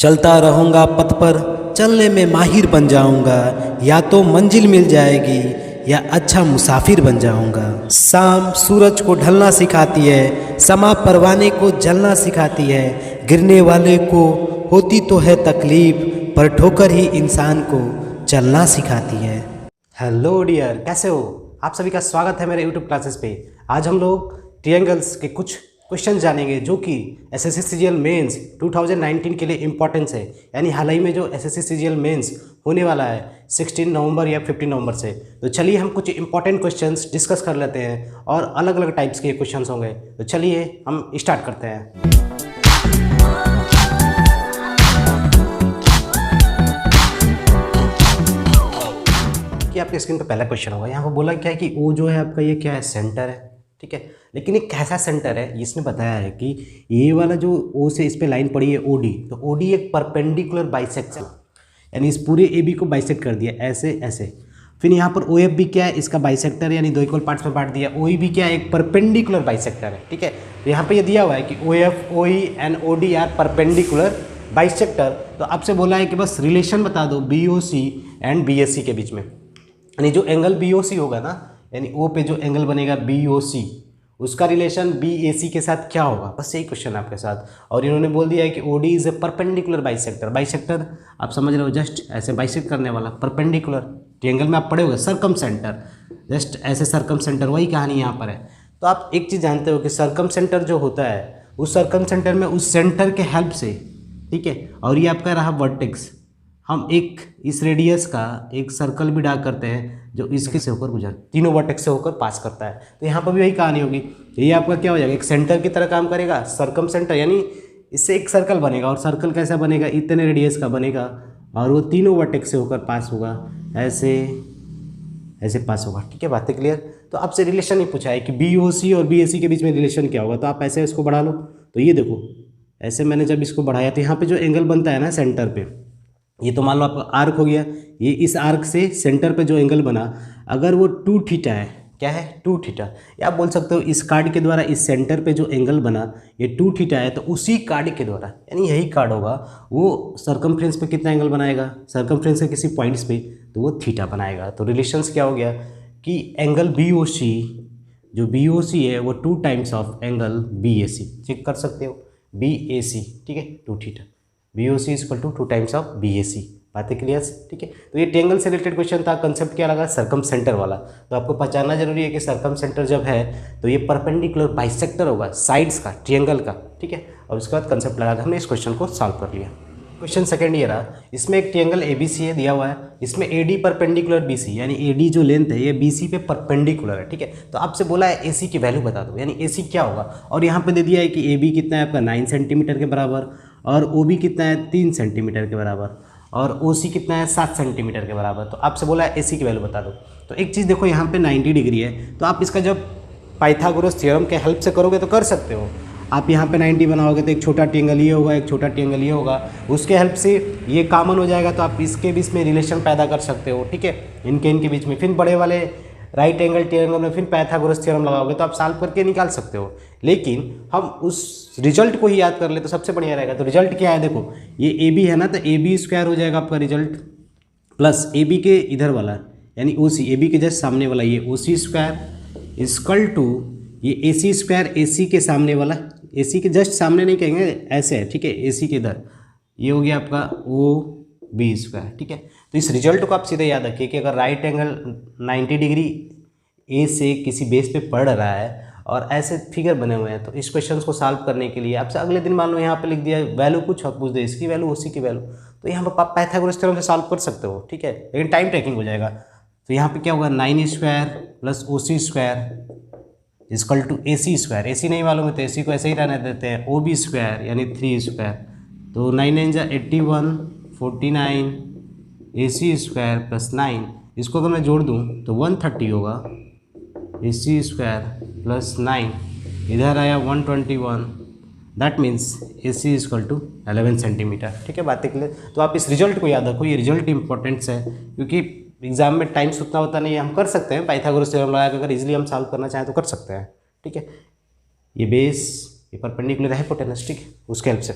चलता रहूँगा पथ पर, चलने में माहिर बन जाऊँगा, या तो मंजिल मिल जाएगी या अच्छा मुसाफिर बन जाऊँगा। शाम सूरज को ढलना सिखाती है, समा परवाने को जलना सिखाती है, गिरने वाले को होती तो है तकलीफ, पर ठोकर ही इंसान को चलना सिखाती है। हेलो डियर, कैसे हो? आप सभी का स्वागत है मेरे यूट्यूब क्लासेस पे। आज हम लोग ट्रायंगल्स के कुछ क्वेश्चन जानेंगे जो कि एसएससी सीजीएल मेंस 2019 के लिए इम्पोर्टेंस है। यानी हाल ही में जो एसएससी सीजीएल मेंस होने वाला है 16 नवंबर या 15 नवंबर से। तो चलिए हम कुछ इंपॉर्टेंट क्वेश्चंस डिस्कस कर लेते हैं और अलग अलग टाइप्स के क्वेश्चंस होंगे। तो चलिए हम स्टार्ट करते हैं। कि आपके स्क्रीन पर पहला क्वेश्चन होगा। यहाँ पर बोला क्या है कि ओ जो है आपका, ये क्या है, सेंटर है, ठीक है। लेकिन ये कैसा सेंटर है, इसने बताया है कि ये वाला जो ओ से इस पे लाइन पड़ी है ओडी, तो ओडी एक परपेंडिकुलर बाइसेक्टर, यानी इस पूरे ए बी को बाइसेक्ट कर दिया ऐसे ऐसे। फिर यहाँ पर ओ एफ भी क्या है, इसका बाइसेक्टर, यानी दो इक्वल पार्ट्स में बांट दिया। ओ ई भी क्या है, एक परपेंडिकुलर बाइसेक्टर है, ठीक है। तो यहाँ पर ये दिया हुआ है कि O F, O E and O D are perpendicular bisector. तो आपसे बोला है कि बस रिलेशन बता दो B O C and B S C के बीच में। यानी जो एंगल बी ओ सी होगा ना, यानी ओ पे जो एंगल बनेगा बी ओ सी, उसका रिलेशन बी ए सी के साथ क्या होगा, बस यही क्वेश्चन है आपके साथ। और इन्होंने बोल दिया है कि O D is a perpendicular bisector. Bisector आप समझ रहे हो, जस्ट ऐसे बाइसेक्ट करने वाला। परपेंडिकुलर ट्रायंगल में आप पढ़े होगे सर्कम सेंटर, जस्ट ऐसे सर्कम सेंटर, वही कहानी यहाँ पर है। तो आप एक चीज़ जानते हो कि सर्कम सेंटर जो होता है, उस सर्कम सेंटर में उस सेंटर के हेल्प से, ठीक है, और ये आपका रहा वर्टेक्स, हम एक इस रेडियस का एक सर्कल भी ड्रा करते हैं जो इसके से होकर गुजर, तीनों वर्टेक्स से होकर पास करता है। तो यहाँ पर भी वही कहानी होगी। ये आपका क्या हो जाएगा, एक सेंटर की तरह काम करेगा, सर्कम सेंटर, यानी इससे एक सर्कल बनेगा। और सर्कल कैसा बनेगा, इतने रेडियस का बनेगा, और वो तीनों वर्टेक्स से होकर पास होगा, ऐसे ऐसे पास होगा, ठीक है। बातें क्लियर? तो आपसे रिलेशन ही पूछा है कि बी ओ सी और बी ए सी के बीच में रिलेशन क्या होगा। तो आप ऐसे इसको बढ़ा लो। तो ये देखो, ऐसे मैंने जब इसको बढ़ाया तो यहाँ पे जो एंगल बनता है ना सेंटर पे, ये तो मान लो आपका आर्क हो गया, ये इस आर्क से सेंटर पे जो एंगल बना, अगर वो 2 थीटा है, क्या है, 2 थीटा, या आप बोल सकते हो इस कार्ड के द्वारा इस सेंटर पे जो एंगल बना ये 2 थीटा है, तो उसी कार्ड के द्वारा, यानी यही कार्ड होगा, वो सर्कमफ्रेंस पे कितना एंगल बनाएगा, सर्कमफ्रेंस के किसी पॉइंट्स पे, तो वो थीटा बनाएगा। तो रिलेशंस क्या हो गया कि एंगल बी ओ सी, जो बी ओ सी है वो 2 times of angle B A C, check कर सकते हो, बी ए सी, ठीक है, 2 theta, B O C equal to 2 times of B A C. बातें क्लियर, ठीक है। तो ये ट्रायंगल से रिलेटेड क्वेश्चन था। कंसेप्ट क्या लगा, सर्कम सेंटर वाला। तो आपको पहचानना जरूरी है कि सर्कम सेंटर जब है तो ये परपेंडिकुलर बाइसेक्टर होगा साइड्स का, ट्रायंगल का, ठीक है। और उसके बाद कंसेप्ट लगा, हमने इस क्वेश्चन को सॉल्व कर लिया। क्वेश्चन सेकंड ये रहा, इसमें एक ट्रायंगल ए बी सी है दिया हुआ है, इसमें A D perpendicular B C, यानी ए डी जो लेंथ है ये बी सी पे परपेंडिकुलर है, ठीक है। तो आपसे बोला है ए सी की वैल्यू बता दो, यानी ए सी क्या होगा। और यहाँ पे दे दिया है कि ए बी कितना है आपका 9 सेंटीमीटर के बराबर, और ओ बी कितना है 3 सेंटीमीटर के बराबर, और ओ सी कितना है 7 सेंटीमीटर के बराबर। तो आपसे बोला है ए सी की वैल्यू बता दो। तो एक चीज़ देखो, यहाँ पे 90 डिग्री है, तो आप इसका जब पाइथागोरस थ्योरम के हेल्प से करोगे तो कर सकते हो। आप यहाँ पे 90 बनाओगे तो एक छोटा ट्रायंगल ये होगा, एक छोटा ट्रायंगल ये होगा, उसके हेल्प से ये कॉमन हो जाएगा, तो आप इसके बीच में रिलेशन पैदा कर सकते हो, ठीक है, इनके बीच में। फिर बड़े वाले राइट एंगल ट्रायंगल में फिर पाइथागोरस थ्योरम लगाओगे तो आप सॉल्व करके निकाल सकते हो। लेकिन हम उस रिजल्ट को ही याद कर ले तो सबसे बढ़िया रहेगा। तो रिजल्ट क्या है, देखो ये ए बी है ना, तो ए बी स्क्वायर हो जाएगा आपका रिजल्ट, प्लस ए बी के इधर वाला, यानी ओ सी, ए बी के जस्ट सामने वाला ये ओ सी स्क्वायर इक्वल टू ये ए सी स्क्वायर, ए सी के सामने वाला, ए सी के जस्ट सामने नहीं कहेंगे, ऐसे है, ठीक है, ए सी के इधर, ये हो गया आपका ओ बी स्क्वायर, ठीक है। तो इस रिजल्ट को आप सीधे याद रखिए कि अगर राइट एंगल 90 डिग्री ए से किसी बेस पे पड़ रहा है और ऐसे फिगर बने हुए हैं, तो इस क्वेश्चन को सॉल्व करने के लिए आपसे अगले दिन मान लो यहाँ पे लिख दिया वैल्यू कुछ और पूछ दे इसकी वैल्यू उसी की वैल्यू, तो यहाँ पर आप पाइथागोरस थ्योरम से सॉल्व कर सकते हो, ठीक है, लेकिन टाइम टेकिंग हो जाएगा। तो यहाँ पे क्या होगा, 9 square plus O C square equal to A C square, A C नहीं मालूम है तो ए सी को ऐसे ही रहने देते हैं, ओ बी स्क्वायर यानी 3 स्क्वायर, तो 9 9 जा 81 49 ए सी स्क्वायर प्लस 9, इसको अगर मैं जोड़ दूँ तो 130 होगा, ए सी स्क्वायर प्लस 9 इधर आया 121, that means A C equal to 11 centimetre, ठीक है। बातें क्लियर? तो आप इस रिजल्ट को याद रखो, ये रिजल्ट इंपॉर्टेंट्स है, क्योंकि एग्जाम में टाइम्स उतना होता नहीं है, हम कर सकते हैं पाइथागोरस थ्योरम लगा के, अगर इजीली हम सॉल्व करना चाहें तो कर सकते हैं, ठीक है। ये बेस, ये परपेंडिकुलर है हाइपोटेनस, ठीक है, उसके हेल्प से।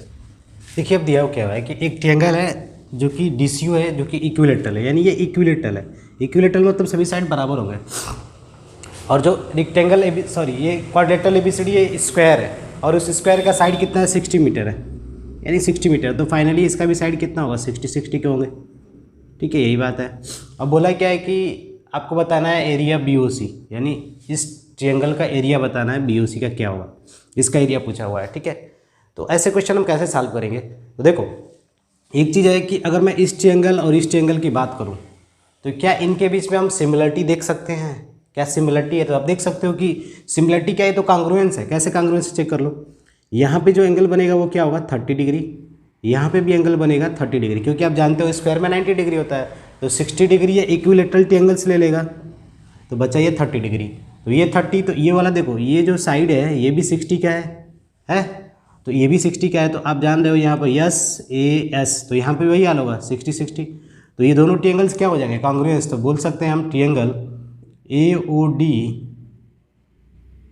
देखिए अब दिया क्या हुआ है कि एक ट्रायंगल है जो कि DCO है, जो कि इक्विलेटरल है, यानी ये इक्विलेटरल है। इक्विलेटरल मतलब सभी साइड बराबर हो गए। और जो रेक्टेंगल ये क्वाड्रेटरल ABCD ये स्क्वायर है, और उस स्क्वायर का साइड कितना है 60 मीटर है, यानी 60 मीटर। तो फाइनली इसका भी साइड कितना होगा 60 के होंगे। ठीक है, यही बात है। अब बोला क्या है कि आपको बताना है एरिया BOC, यानी इस ट्रायंगल का एरिया बताना है BOC का क्या होगा, इसका एरिया पूछा हुआ है। ठीक है, तो ऐसे क्वेश्चन हम कैसे सॉल्व करेंगे। तो देखो एक चीज़ है कि अगर मैं इस ट्रायंगल और इस ट्रायंगल की बात करूं तो क्या इनके बीच में हम सिमिलरिटी देख सकते हैं। क्या सिमिलरिटी है, तो आप देख सकते हो कि सिमिलरिटी क्या है, तो कांग्रुएंस है। कैसे कांग्रुएंस चेक कर लो, यहाँ पे जो एंगल बनेगा वो क्या होगा 30 डिग्री, यहाँ पे भी एंगल बनेगा 30 डिग्री, क्योंकि आप जानते हो स्क्वायर में 90 डिग्री होता है, तो 60 डिग्री ये इक्विलेटरल ट्रायंगल्स ले लेगा, तो बचा ये 30 डिग्री। तो ये 30, तो ये वाला देखो ये जो साइड है ये भी 60 का है तो ये भी 60 का है। तो आप जान रहे हो यहाँ पर SAS, तो यहाँ पे वही हाल होगा 60-60। तो ये दोनों ट्रायंगल्स क्या हो जाएंगे कांग्रुएंस। तो बोल सकते हैं हम triangle AOD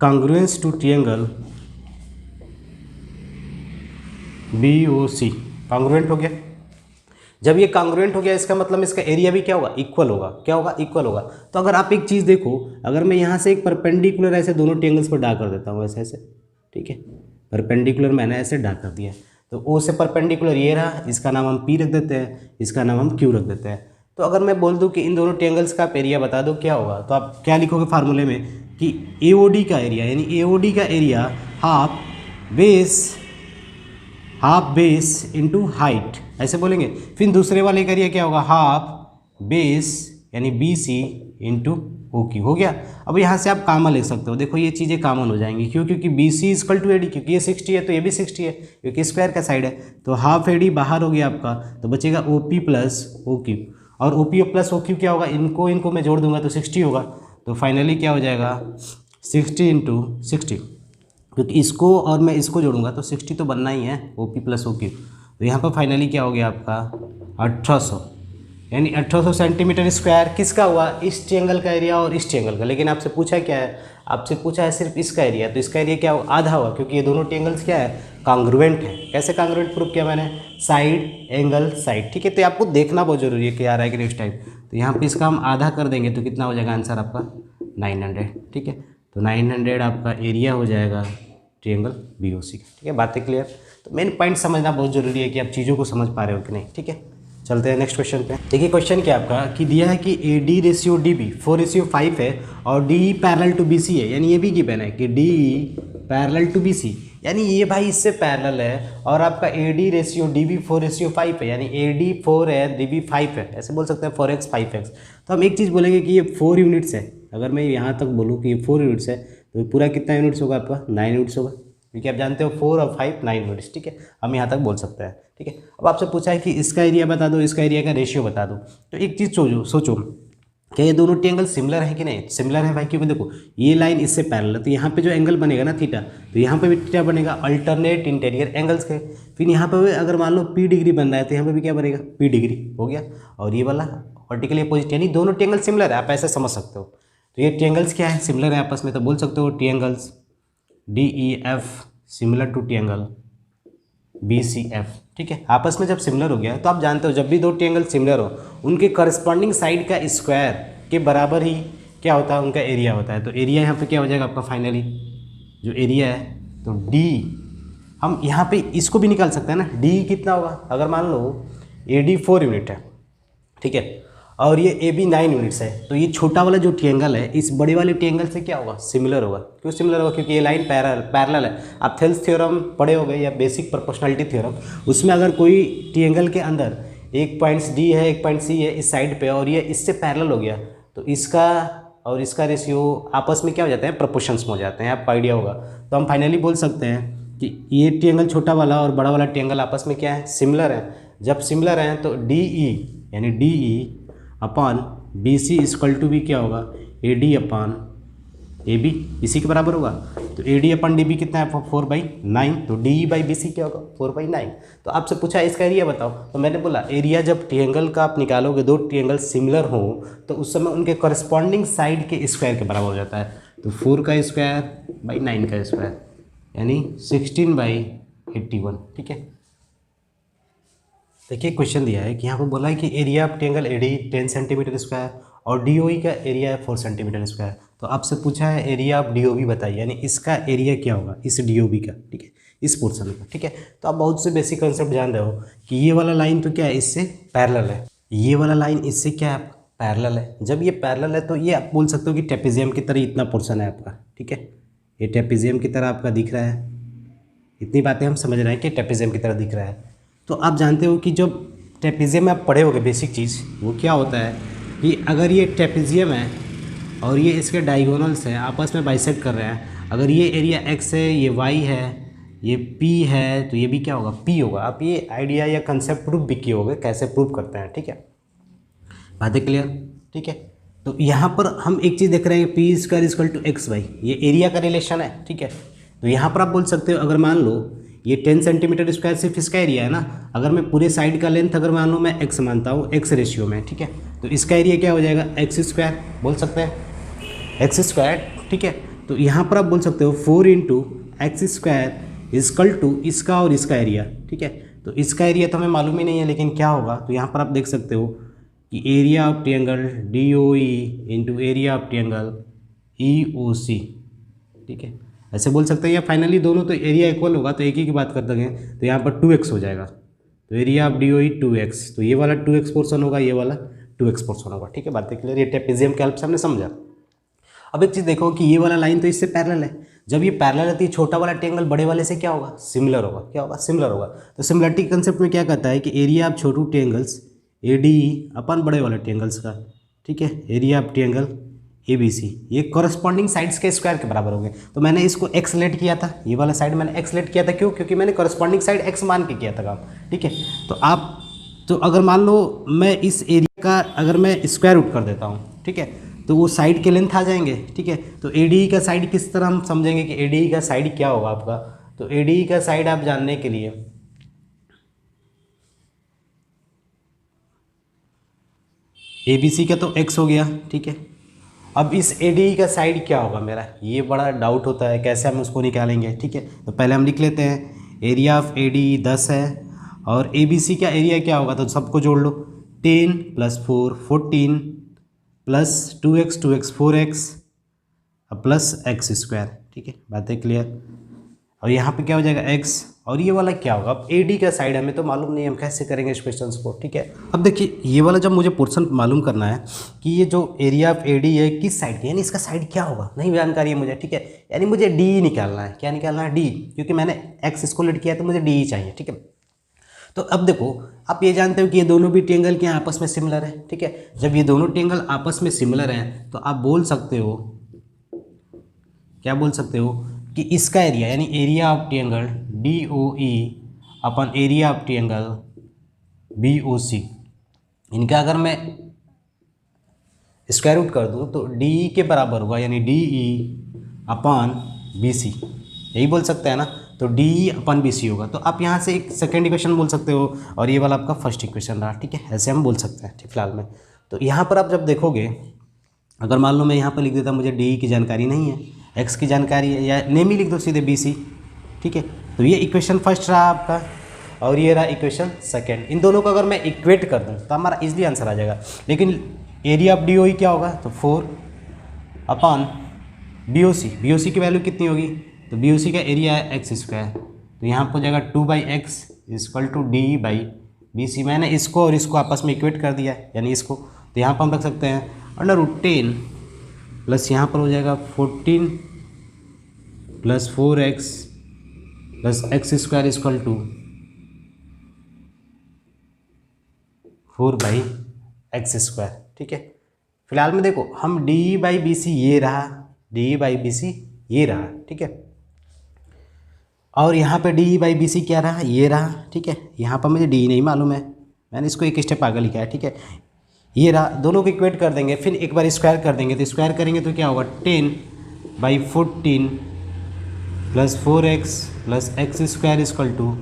congruence to triangle BOC congruent हो गया। जब ये कांग्रुएंट हो गया इसका मतलब इसका एरिया भी क्या होगा इक्वल होगा। क्या होगा इक्वल होगा। तो अगर आप एक चीज़ देखो, अगर मैं यहाँ से एक परपेंडिकुलर ऐसे दोनों ट्रायंगल्स पर ड्रा कर देता हूँ ऐसे ऐसे, ठीक है, परपेंडिकुलर मैंने ऐसे ड्रा कर दिया, तो O से परपेंडिकुलर ये रहा, इसका नाम हम P रख देते हैं, इसका नाम हम Q रख देते हैं। तो अगर मैं बोल दूँ कि इन दोनों ट्रायंगल्स का आप एरिया बता दो क्या होगा, तो आप क्या लिखोगे फार्मूले में कि AOD का एरिया, यानी AOD का area half base into height, ऐसे बोलेंगे। फिर दूसरे वाले का एरिया क्या होगा हाफ बेस यानी BC इंटू OQ हो गया। अब यहाँ से आप कॉमन ले सकते हो, देखो ये चीज़ें कॉमन हो जाएंगी, क्यों, क्योंकि BC इक्वल टू AD, क्योंकि ये 60 है तो ये भी 60 है, क्योंकि स्क्वायर का साइड है। तो हाफ AD बाहर हो गया आपका, तो बचेगा OP प्लस OQ, और OP प्लस OQ क्या होगा, इनको मैं जोड़ दूंगा तो 60 होगा। तो फाइनली क्या हो जाएगा 60 इंटू 60, क्योंकि इसको और मैं इसको जोड़ूंगा तो 60 तो बनना ही है OP प्लस OQ। तो यहाँ पर फाइनली क्या हो गया आपका 1800, यानी 1800 सेंटीमीटर स्क्वायर किसका हुआ, इस ट्रायंगल का एरिया और इस ट्रायंगल का। लेकिन आपसे पूछा क्या है, आपसे पूछा है सिर्फ इसका एरिया, तो इसका एरिया क्या हुआ आधा हुआ, क्योंकि ये दोनों ट्रायंगल्स क्या है कांग्रुएंट है। कैसे कांग्रुएंट प्रूव किया मैंने, साइड एंगल साइड। ठीक है, तो आपको देखना बहुत जरूरी है कि आ रहा है कि नेक्स्ट टाइम। तो यहाँ पे इसका हम आधा कर देंगे तो कितना हो जाएगा आंसर आपका 900। ठीक है, तो 900 आपका एरिया हो जाएगा ट्रायंगल BOC का। ठीक है, बातें क्लियर। तो मेन पॉइंट समझना बहुत जरूरी है कि आप चीज़ों को समझ पा रहे हो कि नहीं। ठीक है, चलते हैं नेक्स्ट क्वेश्चन पे। देखिए क्वेश्चन क्या आपका कि दिया है कि AD रेशियो DB 4:5 है और DE पैरेलल टू BC है, यानी ये भी गिवन है कि DE पैरेलल टू BC, यानी ये भाई इससे पैरेलल है, और आपका AD रेशियो DB 4:5 है, यानी AD 4 है DB 5 है, ऐसे बोल सकते हैं 4x 5x। तो हम एक चीज़ बोलेंगे कि ये 4 यूनिट्स है। अगर मैं यहाँ तक बोलूँ कि ये 4 यूनिट्स है तो पूरा कितना यूनिट्स होगा आपका 9 यूनिट्स होगा, क्योंकि आप जानते हो 4 और 5 9 यूनिट्स। ठीक है, हम यहाँ तक बोल सकते हैं। ठीक है, अब आपसे पूछा है कि इसका एरिया बता दो, इसका एरिया का रेशियो बता दो। तो एक चीज़ सोचो क्या ये दोनों ट्रायंगल सिमिलर है कि नहीं। सिमिलर है भाई, क्योंकि देखो ये लाइन इससे पैरेलल है, तो यहाँ पे जो एंगल बनेगा ना थीटा, तो यहाँ पे भी थीटा बनेगा अल्टरनेट इंटीरियर एंगल्स के। फिर यहाँ पे अगर मान लो P डिग्री बन रहा है तो यहाँ पे भी क्या बनेगा P डिग्री हो गया, और ये वाला वर्टिकली अपोजिट, यानी दोनों ट्रायंगल सिमिलर है, आप ऐसे समझ सकते हो। तो ये ट्रायंगल्स क्या है सिमिलर है आपस में, तो बोल सकते हो triangles DEF similar to triangle BCF। ठीक है, आपस में जब सिमिलर हो गया तो आप जानते हो जब भी दो ट्रायंगल सिमिलर हो उनके करस्पॉन्डिंग साइड का स्क्वायर के बराबर ही क्या होता है उनका एरिया होता है। तो एरिया यहाँ पे क्या हो जाएगा आपका फाइनली जो एरिया है, तो D हम यहाँ पे इसको भी निकाल सकते हैं ना, D कितना होगा, अगर मान लो AD 4 यूनिट है, ठीक है, और ये AB 9 यूनिट्स है, तो ये छोटा वाला जो ट्रायंगल है इस बड़े वाले ट्रायंगल से क्या होगा सिमिलर होगा। क्यों सिमिलर होगा, क्योंकि ये लाइन पैरेलल है। आप थेल्स थ्योरम पढ़े हो गए या बेसिक प्रोपोर्शनलिटी थ्योरम, उसमें अगर कोई ट्रायंगल के अंदर एक पॉइंट D है एक पॉइंट C है इस साइड पे और ये इससे पैरेलल हो गया तो इसका और इसका रेशियो आपस में क्या हो जाते हैं प्रोपोर्शंस में हो जाते हैं, आपको आइडिया होगा। तो हम फाइनली बोल सकते हैं कि ये ट्रायंगल छोटा वाला और बड़ा वाला ट्रायंगल आपस में क्या है सिमिलर है। जब सिमिलर हैं तो DE यानी DE upon BC equal to भी क्या होगा AD अपॉन AB इसी के बराबर होगा। तो AD अपॉन DB कितना है 4/9, तो DE बाई BC क्या होगा 4/9। तो आपसे पूछा इसका एरिया बताओ, तो मैंने बोला एरिया जब ट्रायंगल का आप निकालोगे दो ट्रायंगल सिमिलर हो तो उस समय उनके करस्पॉन्डिंग साइड के स्क्वायर के बराबर हो जाता है। तो 4 का स्क्वायर बाई 9 का स्क्वायर यानी 16/81। ठीक है, देखिए क्वेश्चन दिया है कि यहाँ पर बोला है कि area of triangle AD 10 centimetre square और डीओई का एरिया है 4 सेंटीमीटर स्क्वायर। तो आपसे पूछा है एरिया ऑफ डीओबी बताइए, यानी इसका एरिया क्या होगा इस डीओबी का, ठीक है, इस पोर्शन का, ठीक है। तो आप बहुत से बेसिक कंसेप्ट जान रहे हो कि ये वाला लाइन तो क्या है, इससे पैरेलल है, ये वाला लाइन इससे क्या है, पैरेलल है। जब ये पैरेलल है तो ये आप बोल सकते हो कि ट्रेपेजियम की तरह इतना पोर्शन है आपका, ठीक है, ये ट्रेपेजियम की तरह आपका दिख रहा है। इतनी बातें हम समझ रहे हैं कि ट्रेपेजियम की तरह दिख रहा है। तो आप जानते हो कि जब ट्रेपेजियम में आप पढ़े होगे बेसिक चीज़, वो क्या होता है कि अगर ये ट्रेपेजियम है और ये इसके डायगोनल्स हैं आपस में बाइसेक्ट कर रहे हैं, अगर ये एरिया एक्स है, ये वाई है, ये पी है, तो ये भी क्या होगा, पी होगा। आप ये आइडिया या कंसेप्ट प्रूफ भी किए होगे कैसे प्रूफ करते हैं, ठीक है, बातें क्लियर, ठीक है। तो यहाँ पर हम एक चीज़ देख रहे हैं, P square equal to x y, ये एरिया का रिलेशन है, ठीक है। तो यहाँ पर आप बोल सकते हो अगर मान लो ये 10 सेंटीमीटर स्क्वायर सिर्फ इसका एरिया है ना, अगर मैं पूरे साइड का लेंथ अगर मान लो मैं एक्स मानता हूँ, एक्स रेशियो में, ठीक है, तो इसका एरिया क्या हो जाएगा, एक्स स्क्वायर बोल सकते हैं, एक्स स्क्वायर, ठीक है। तो यहाँ पर आप बोल सकते हो 4 into x square is equal to इसका और इसका एरिया, ठीक है। तो इसका एरिया तो हमें मालूम ही नहीं है, लेकिन क्या होगा, तो यहाँ पर आप देख सकते हो कि area of triangle D O E into area of triangle E O C, ठीक है, ऐसे बोल सकते हैं। या फाइनली दोनों तो एरिया इक्वल होगा तो एक ही की बात कर देंगे, तो यहाँ पर 2x हो जाएगा, तो area of D O E 2x, तो ये वाला 2x पोर्सन होगा, ये वाला 2x पोर्सन होगा, ठीक है, बात क्लियर। ये ट्रेपेजियम के हेल्प से हमने समझा। अब एक चीज़ देखो कि ये वाला लाइन तो इससे पैरेलल है, जब ये पैरेलल रहती है छोटा वाला ट्रायंगल बड़े वाले से क्या होगा, सिमिलर होगा, क्या होगा, सिमिलर होगा। तो सिमिलरिटी कंसेप्ट में क्या कहता है कि एरिया ऑफ छोटू ट्रायंगल्स ए डी अपन बड़े वाले ट्रायंगल्स का, ठीक है, area of triangle A B C, ये कॉरस्पॉन्डिंग साइड्स के स्क्वायर के बराबर होंगे। तो मैंने इसको एक्स लेट किया था, ये वाला साइड मैंने एक्स लेट किया था, क्यों, क्योंकि मैंने कॉरस्पॉन्डिंग साइड एक्स मान के किया था काम, ठीक है। तो आप तो अगर मान लो मैं इस एरिया का अगर मैं स्क्वायर रूट कर देता हूँ, ठीक है, तो वो साइड के लेंथ आ जाएंगे, ठीक है। तो ए डी का साइड किस तरह हम समझेंगे कि ए डी का साइड क्या होगा आपका, तो ए डी का साइड आप जानने के लिए ए बी सी का तो एक्स हो गया, ठीक है। अब इस ए डी का साइड क्या होगा मेरा, ये बड़ा डाउट होता है कैसे हम उसको निकालेंगे, ठीक है। तो पहले हम लिख लेते हैं एरिया ऑफ ए डी 10 है और ए बी सी का एरिया क्या होगा, तो सबको जोड़ लो, 10 + 4 14 plus 2x 2x 4x plus x square, ठीक है, बातें क्लियर। और यहाँ पे क्या हो जाएगा x, और ये वाला क्या होगा, अब ए डी का साइड हमें तो मालूम नहीं, हम कैसे करेंगे इस क्वेश्चन को, ठीक है। अब देखिए ये वाला जब मुझे पोर्शन मालूम करना है कि ये जो एरिया ऑफ ए डी है किस साइड की, यानी इसका साइड क्या होगा नहीं जानकारी है मुझे, ठीक है, यानी मुझे डी निकालना है, क्या निकालना है, डी, क्योंकि मैंने एक्स इसको लेट किया तो मुझे डी ही चाहिए, ठीक है। तो अब देखो आप ये जानते हो कि ये दोनों भी ट्रायंगल क्या आपस में सिमिलर है, ठीक है। जब ये दोनों ट्रायंगल आपस में सिमिलर हैं तो आप बोल सकते हो, क्या बोल सकते हो कि इसका एरिया यानी area of triangle D O E अपन area of triangle B O C, इनका अगर मैं स्क्वायर रूट कर दूं तो डी के बराबर होगा, यानी डी ई अपन बी सी, यही बोल सकते हैं ना। तो डी ई अपन बी सी होगा। तो आप यहाँ से एक सेकेंड इक्वेशन बोल सकते हो और ये वाला आपका फर्स्ट इक्वेशन रहा, ठीक है, ऐसे हम बोल सकते हैं ठीक फिलहाल में। तो यहाँ पर आप जब देखोगे, अगर मान लो मैं यहाँ पर लिख देता मुझे डी की जानकारी नहीं है, एक्स की जानकारी है, या नेम ही लिख दो सीधे बी सी, ठीक है। तो ये इक्वेशन फर्स्ट रहा आपका और ये रहा इक्वेशन सेकेंड। इन दोनों को अगर मैं इक्वेट कर दूँ तो हमारा इजली आंसर आ जाएगा। लेकिन एरिया ऑफ डी ओ ई क्या होगा, तो 4 अपॉन बी ओ सी की वैल्यू कितनी होगी, तो बी ओ सी का एरिया है एक्स स्क्वायर, तो यहाँ पर हो जाएगा 2/x equal to D by B C. मैंने इसको और इसको आपस में इक्वेट कर दिया है, यानी इसको, तो यहाँ पर हम रख सकते हैं √10 प्लस यहाँ पर हो जाएगा 14 plus 4x plus x square equal to 4/x square, ठीक है। फिलहाल में देखो हम डी बाई बी सी ये रहा, डी बाई बी सी ये रहा, ठीक है, और यहाँ पे डी बाई बी सी क्या रहा, ये रहा, ठीक है। यहाँ पर मुझे डी नहीं मालूम है, मैंने इसको एक स्टेप आगे लिखा है, ठीक है। ये रहा, दोनों को इक्वेट कर देंगे, फिर एक बार स्क्वायर कर देंगे, तो स्क्वायर करेंगे तो क्या होगा 10/14 plus 4x plus x square equal to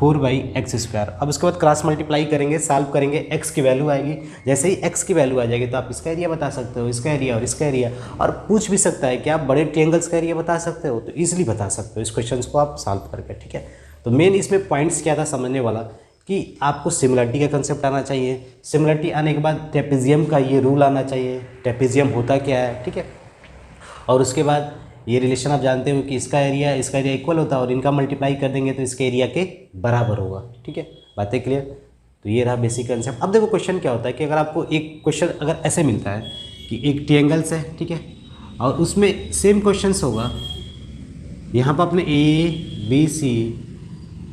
4/x square. अब उसके बाद क्रॉस मल्टीप्लाई करेंगे, सॉल्व करेंगे, x की वैल्यू आएगी। जैसे ही x की वैल्यू आ जाएगी तो आप इसका एरिया बता सकते हो, इसका एरिया और इसका एरिया, और पूछ भी सकता है कि आप बड़े ट्रायंगल्स का एरिया बता सकते हो, तो ईजिली बता सकते हो इस क्वेश्चन को आप सॉल्व करके, ठीक है। तो मेन इसमें पॉइंट्स क्या था समझने वाला कि आपको सिमिलरिटी का कंसेप्ट आना चाहिए। सिमिलरिटी आने के बाद ट्रेपेजियम का ये रूल आना चाहिए, ट्रेपेजियम होता क्या है, ठीक है। और उसके बाद ये रिलेशन आप जानते हो कि इसका एरिया इक्वल होता है और इनका मल्टीप्लाई कर देंगे तो इसके एरिया के बराबर होगा, ठीक है। बातें क्लियर। तो ये रहा बेसिक कंसेप्ट। अब देखो क्वेश्चन क्या होता है कि अगर आपको एक क्वेश्चन अगर ऐसे मिलता है कि एक ट्रायंगल्स है, ठीक है, और उसमें सेम क्वेश्चंस होगा, यहाँ पर अपने ए बी सी,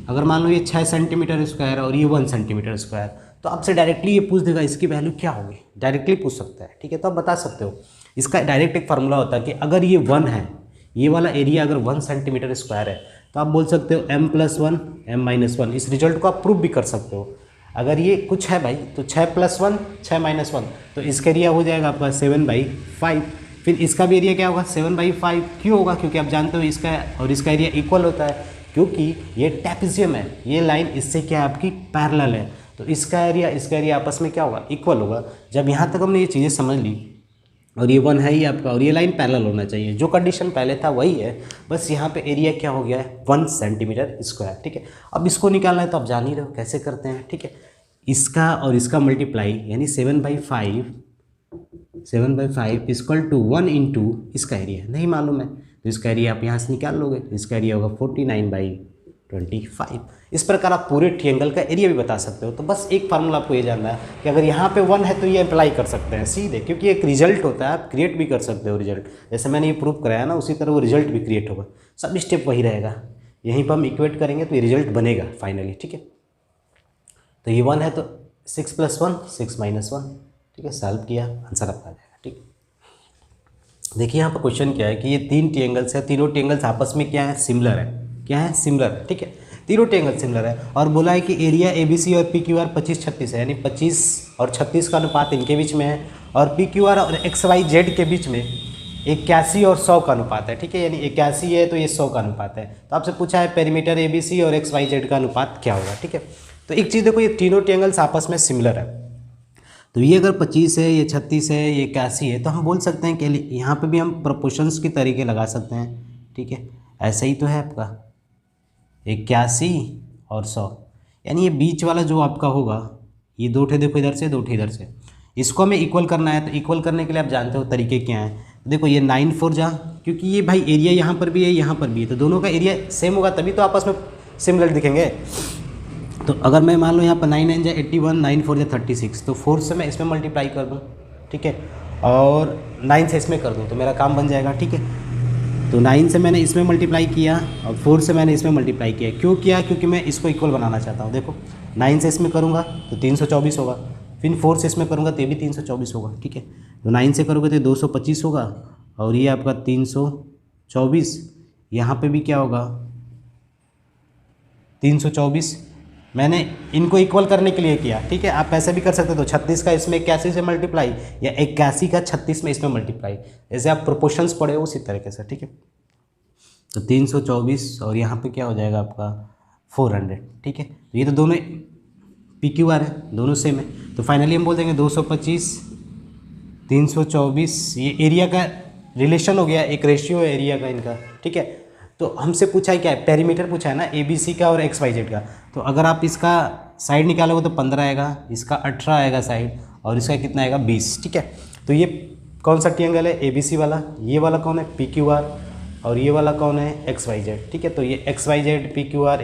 अगर मान लो ये 6 सेंटीमीटर स्क्वायर और ये 1 सेंटीमीटर स्क्वायर, तो आपसे डायरेक्टली ये पूछ देगा इसकी वैल्यू क्या होगी, डायरेक्टली पूछ सकता है, ठीक है। तो आप बता सकते हो। इसका डायरेक्ट एक फार्मूला होता है कि अगर ये 1 है, ये वाला एरिया अगर 1 सेंटीमीटर स्क्वायर है, तो आप बोल सकते हो m+1 m-1। इस रिजल्ट को आप प्रूव भी कर सकते हो। अगर ये कुछ है भाई तो 6+1 6-1, तो इसका एरिया हो जाएगा आपका 7/5। फिर इसका भी एरिया क्या होगा 7/5। क्यों होगा? क्योंकि आप जानते हो इसका और इसका एरिया इक्वल होता है, क्योंकि ये ट्रेपेजियम है, ये लाइन इससे क्या है आपकी पैरेलल है, तो इसका एरिया आपस में क्या होगा, इक्वल होगा। जब यहाँ तक हमने ये चीज़ें समझ ली और ये 1 है ही आपका और ये लाइन पैरेलल होना चाहिए, जो कंडीशन पहले था वही है, बस यहाँ पे एरिया क्या हो गया है 1 सेंटीमीटर स्क्वायर, ठीक है। अब इसको निकालना है तो आप जान ही रहे हो कैसे करते हैं, ठीक है। इसका और इसका मल्टीप्लाई यानी 7/5 इक्वल टू 1 इंटू इसका एरिया नहीं मालूम है, तो इसका एरिया आप यहाँ से निकाल लोगे, तो इसका एरिया होगा 49/25। इस प्रकार आप पूरे ट्रायंगल का एरिया भी बता सकते हो। तो बस एक फार्मूला आपको ये जानना है कि अगर यहाँ पे 1 है तो ये अप्लाई कर सकते हैं सीधे, क्योंकि एक रिजल्ट होता है, आप क्रिएट भी कर सकते हो रिजल्ट। जैसे मैंने ये प्रूव कराया ना, उसी तरह वो रिजल्ट भी क्रिएट होगा, सब स्टेप वही रहेगा। यहीं पर हम इक्वेट करेंगे तो ये रिजल्ट बनेगा फाइनली, ठीक है। तो ये 1 है तो 6+1 6-1, ठीक है। सॉल्व किया, आंसर आपका आ जाएगा, ठीक है। देखिए यहाँ पर क्वेश्चन क्या है कि ये 3 ट्रायंगल्स है, तीनों ट्रायंगल्स आपस में क्या है, सिमिलर है। क्या है? सिमिलर है, ठीक है। तीनों ट्रायंगल सिमिलर है और बोला है कि एरिया ABC और PQR 25-36 है, यानी 25 और 36 का अनुपात इनके बीच में है, और PQR और XYZ के बीच में 81 और 100 का अनुपात है, ठीक है। यानी 81 है तो ये 100 का अनुपात है। तो आपसे पूछा है पेरीमीटर ABC और XYZ का अनुपात क्या होगा, ठीक है। तो एक चीज़ देखो, ये तीनों ट्रायंगल्स आपस में सिमिलर है, तो ये अगर 25 है, ये 36 है, ये 81 है, तो हम बोल सकते हैं कि यहाँ पे भी हम प्रोपोर्शंस के तरीके लगा सकते हैं, ठीक है। ऐसे ही तो है आपका 81 और 100, यानी ये बीच वाला जो आपका होगा, ये 2 ठे देखो इधर से, 2 ठे इधर से, इसको हमें इक्वल करना है। तो इक्वल करने के लिए आप जानते हो तरीके क्या हैं। देखो ये 9-4 जा, क्योंकि ये भाई एरिया यहाँ पर भी है, यहाँ पर भी है, तो दोनों का एरिया सेम होगा तभी तो आपस में सिमिलर दिखेंगे। तो अगर मैं मान लो यहाँ पर 9-9 जा 81, 9-4 जा 36, तो 4 से मैं इसमें मल्टीप्लाई कर दूँ, ठीक है, और 9 से इसमें कर दूँ तो मेरा काम बन जाएगा, ठीक है। तो 9 से मैंने इसमें मल्टीप्लाई किया और 4 से मैंने इसमें मल्टीप्लाई किया। क्यों किया? क्योंकि मैं इसको इक्वल बनाना चाहता हूँ। देखो 9 से इसमें करूँगा तो 324 होगा, फिर 4 से इसमें करूँगा तो ये भी 324 होगा, ठीक है। तो 9 से करोगे तो 225 होगा और ये आपका 324, यहाँ पे भी क्या होगा 324। मैंने इनको इक्वल करने के लिए किया, ठीक है। आप ऐसे भी कर सकते हो, तो 36 का इसमें 81 से मल्टीप्लाई या 81 का 36 में इसमें मल्टीप्लाई, जैसे आप प्रोपोर्शंस पढ़े हो उसी तरीके से, ठीक है। तो 324 और यहाँ पे क्या हो जाएगा आपका 400, ठीक है। तो ये तो दोनों PQR है, दोनों सेम है, तो फाइनली हम बोल देंगे 225 324, ये एरिया का रिलेशन हो गया, एक रेशियो है एरिया का इनका, ठीक है। तो हमसे पूछा है क्या है, पेरीमीटर पूछा है ना ABC का और XYZ का। तो अगर आप इसका साइड निकालोगे तो 15 आएगा, इसका 18 आएगा साइड, और इसका कितना आएगा 20, ठीक है। तो ये कौन सा ट्रायंगल है ABC वाला, ये वाला कौन है PQR, और ये वाला कौन है XYZ, ठीक है। तो ये XYZ PQR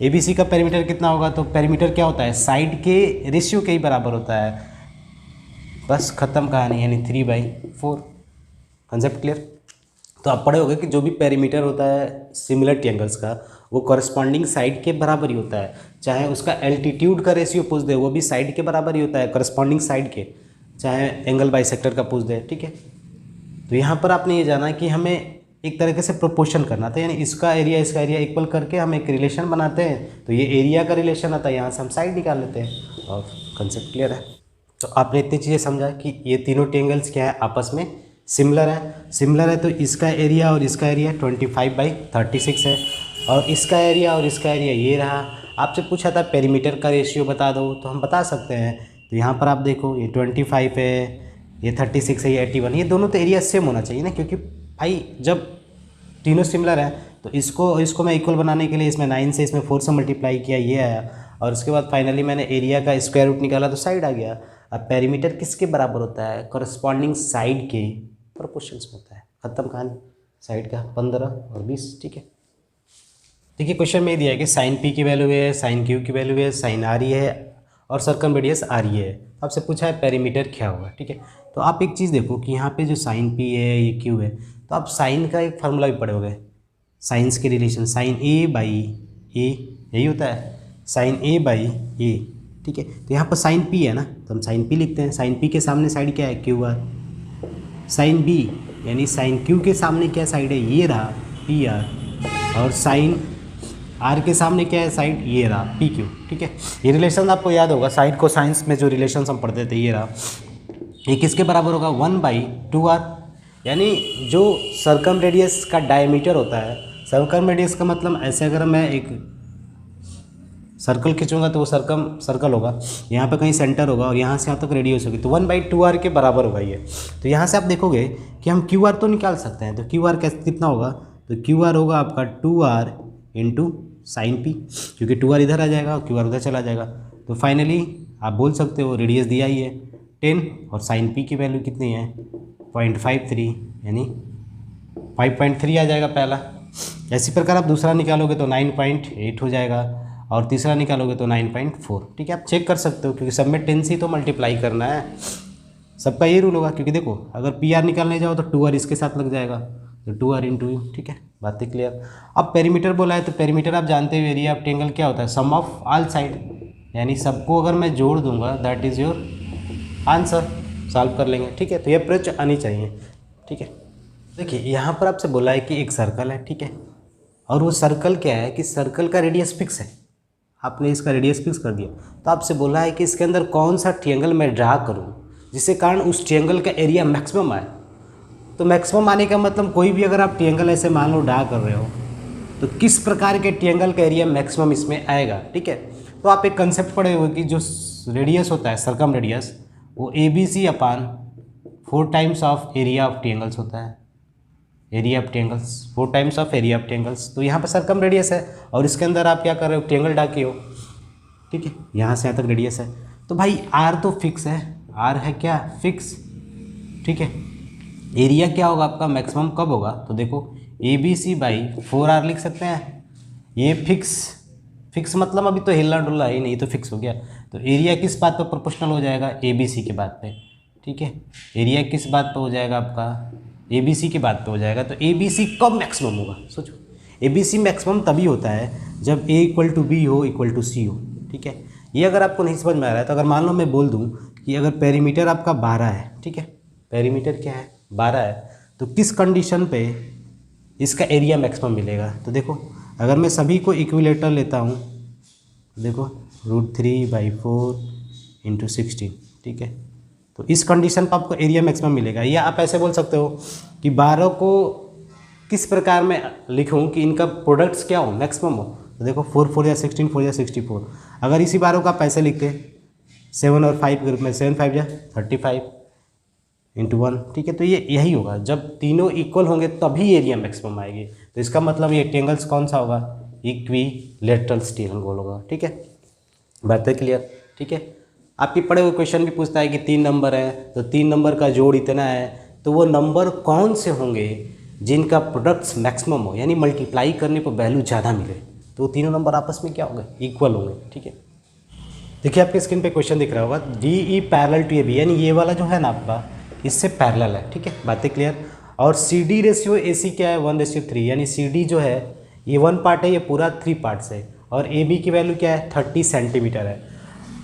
ABC का पेरीमीटर कितना होगा, तो पेरीमीटर क्या होता है, साइड के रेशियो के ही बराबर होता है, बस ख़त्म कहानी, यानी 3/4। Concept clear. तो आप पढ़े होंगे कि जो भी पेरीमीटर होता है सिमिलर ट्रायंगल्स का, वो कॉरस्पॉन्डिंग साइड के बराबर ही होता है, चाहे उसका एल्टीट्यूड का रेशियो पूछ दे वो भी साइड के बराबर ही होता है, कॉरस्पॉन्डिंग साइड के, चाहे एंगल बाइसेक्टर का पूछ दे, ठीक है। तो यहाँ पर आपने ये जाना कि हमें एक तरीके से प्रोपोर्शन करना था, यानी इसका एरिया इक्वल करके हम एक रिलेशन बनाते हैं, तो ये एरिया का रिलेशन आता है, यहाँ से हम साइड निकाल लेते हैं, और कंसेप्ट क्लियर है। तो आपने इतनी चीज़ें समझा कि ये तीनों ट्रायंगल्स क्या है, आपस में सिमिलर है। तो इसका एरिया और इसका एरिया 25/36 है, और इसका एरिया और इसका एरिया ये रहा। आपसे पूछा था पेरीमीटर का रेशियो बता दो, तो हम बता सकते हैं। तो यहाँ पर आप देखो ये 25 है, ये 36 है, ये 81, ये दोनों तो एरिया सेम होना चाहिए ना, क्योंकि भाई जब तीनों सिमिलर हैं तो इसको मैं इक्वल बनाने के लिए इसमें 9 से इसमें 4 से मल्टीप्लाई किया, ये आया। और उसके बाद फाइनली मैंने एरिया का स्क्वायर रूट निकाला तो साइड आ गया। अब पेरीमीटर किसके बराबर होता है, कॉरस्पॉन्डिंग साइड के प्रोपोर्शंस में होता है। खत्म कहानी। साइड का 15 और 20। ठीक है, देखिए क्वेश्चन में दिया है कि साइन पी की वैल्यू है, साइन क्यू की वैल्यू है, साइन आर ई है और सर्कम रेडियस आर ई है। आपसे पूछा है पेरीमीटर क्या होगा। ठीक है, तो आप एक चीज़ देखो कि यहाँ पे जो साइन पी है ये क्यू है, तो आप साइन का एक फार्मूला भी पढ़े होगे, साइंस के रिलेशन, साइन ए बाई ए, यही होता है साइन ए बाई ए। ठीक है, तो यहाँ पर साइन पी है ना, तो हम साइन पी लिखते हैं। साइन पी के सामने साइड क्या है, क्यू आर। साइन बी यानी साइन क्यू के सामने क्या साइड है, ये रहा पी आर। और साइन आर के सामने क्या है साइड, ये रहा पी क्यू। ठीक है, ये रिलेशन आपको याद होगा, साइड को साइंस में जो रिलेशन हम पढ़ते थे, ये रहा। ये किसके बराबर होगा, 1/2r। यानी जो सर्कम रेडियस का डायमीटर होता है, सर्कम रेडियस का मतलब ऐसे अगर मैं एक सर्कल खींचूंगा तो वो सर्कल होगा, यहाँ पे कहीं सेंटर होगा और यहाँ से यहाँ तक रेडियस होगी, तो 1/2r के बराबर होगा ये। तो यहाँ से आप देखोगे कि हम क्यू आर तो निकाल सकते हैं, तो क्यू आर कितना होगा, तो क्यू आर होगा आपका 2r इंटू साइन पी, क्योंकि 2r इधर आ जाएगा और क्यू आर उधर चला जाएगा। तो फाइनली आप बोल सकते हो रेडियस दिया ही है 10 और साइन पी की वैल्यू कितनी है 0.53, यानी 5.3 आ जाएगा पहला। इसी प्रकार आप दूसरा निकालोगे तो 9.8 हो जाएगा और तीसरा निकालोगे तो 9.4। ठीक है, आप चेक कर सकते हो क्योंकि सब में 10 से ही तो मल्टीप्लाई करना है, सबका ये रूल होगा। क्योंकि देखो अगर पी आर निकालने जाओ तो 2r इसके साथ लग जाएगा, तो 2r इंटू यू। ठीक है, बातें क्लियर। अब पेरीमीटर बोला है तो पेरीमीटर आप जानते हो एरिया ऑफ ट्रायंगल क्या होता है, सम ऑफ ऑल साइड, यानी सबको अगर मैं जोड़ दूंगा that is your answer, solve कर लेंगे। ठीक है, तो ये अप्रोच आनी चाहिए। ठीक है, देखिए यहाँ पर आपसे बोला है कि एक सर्कल है। ठीक है, और वो सर्कल क्या है कि सर्कल का रेडियस फिक्स है, आपने इसका रेडियस फिक्स कर दिया, तो आपसे बोला है कि इसके अंदर कौन सा ट्रायंगल मैं ड्रा करूँ जिससे कारण उस ट्रायंगल का एरिया मैक्सिमम आए। तो मैक्सिमम आने का मतलब कोई भी अगर आप ट्रायंगल ऐसे मान लो ड्रा कर रहे हो तो किस प्रकार के ट्रायंगल का एरिया मैक्सिमम इसमें आएगा। ठीक है, तो आप एक कंसेप्ट पढ़े हुए कि जो रेडियस होता है सर्कम रेडियस, वो ABC upon 4 times of area of triangles होता है, area of triangles 4 times of area of triangles. तो यहाँ पर सर्कम रेडियस है और इसके अंदर आप क्या कर रहे हो, ट्रायंगल डाके हो। ठीक है, यहाँ से यहाँ तक रेडियस है, तो भाई आर तो फिक्स है, आर है क्या फिक्स। ठीक है, एरिया क्या होगा आपका मैक्सिमम कब होगा, तो देखो ABC/4r लिख सकते हैं। ये फिक्स मतलब अभी तो हिलना डुलना ही नहीं, तो फिक्स हो गया। तो एरिया किस बात पर प्रोपोर्शनल हो जाएगा, ABC के बात पे। ठीक है, एरिया किस बात पे हो जाएगा आपका, ABC की बात पे हो जाएगा। तो ABC कब मैक्सिमम होगा, सोचो। ABC मैक्सिमम तभी होता है जब A = B हो = C हो। ठीक है, ये अगर आपको नहीं समझ में आ रहा है तो अगर मान लो मैं बोल दूँ कि अगर पेरीमीटर आपका 12 है, ठीक है, पेरीमीटर क्या है 12 है, तो किस कंडीशन पे इसका एरिया मैक्सिमम मिलेगा। तो देखो अगर मैं सभी को इक्विलेटर लेता हूँ, देखो √3/4 × 16। ठीक है, तो इस कंडीशन पर आपको एरिया मैक्सिमम मिलेगा। या आप ऐसे बोल सकते हो कि 12 को किस प्रकार में लिखूं कि इनका प्रोडक्ट्स क्या हो, मैक्सिमम हो। तो देखो 4 4 या 16, 4 या 64। अगर इसी 12 को आप ऐसे लिखते 7 और 5 ग्रुप में, 7 5 या 35 × 1। ठीक है, तो ये यही होगा, जब तीनों इक्वल होंगे तभी एरिया मैक्सिमम आएगी। तो इसका मतलब ये ट्रायंगल्स कौन सा होगा, इक्विलेटरल ट्रायंगल होगा। ठीक है, बात है क्लियर। ठीक है, आपके पढ़े हुए क्वेश्चन भी पूछता है कि 3 नंबर है तो 3 नंबर का जोड़ इतना है, तो वो नंबर कौन से होंगे जिनका प्रोडक्ट्स मैक्सिमम हो, यानी मल्टीप्लाई करने पर वैल्यू ज़्यादा मिले। तो वो तीनों नंबर आपस में क्या होंगे, इक्वल होंगे। ठीक है, देखिए आपके स्क्रीन पे क्वेश्चन दिख रहा होगा, DE पैरेलल टू AB, यानी ये वाला जो है ना आपका इससे पैरेलल है। ठीक है, बातें क्लियर। और CD रेशियो AC क्या है 1:3, यानी CD जो है ये 1 पार्ट है, ये पूरा 3 पार्ट्स है। और AB की वैल्यू क्या है 30 सेंटीमीटर है।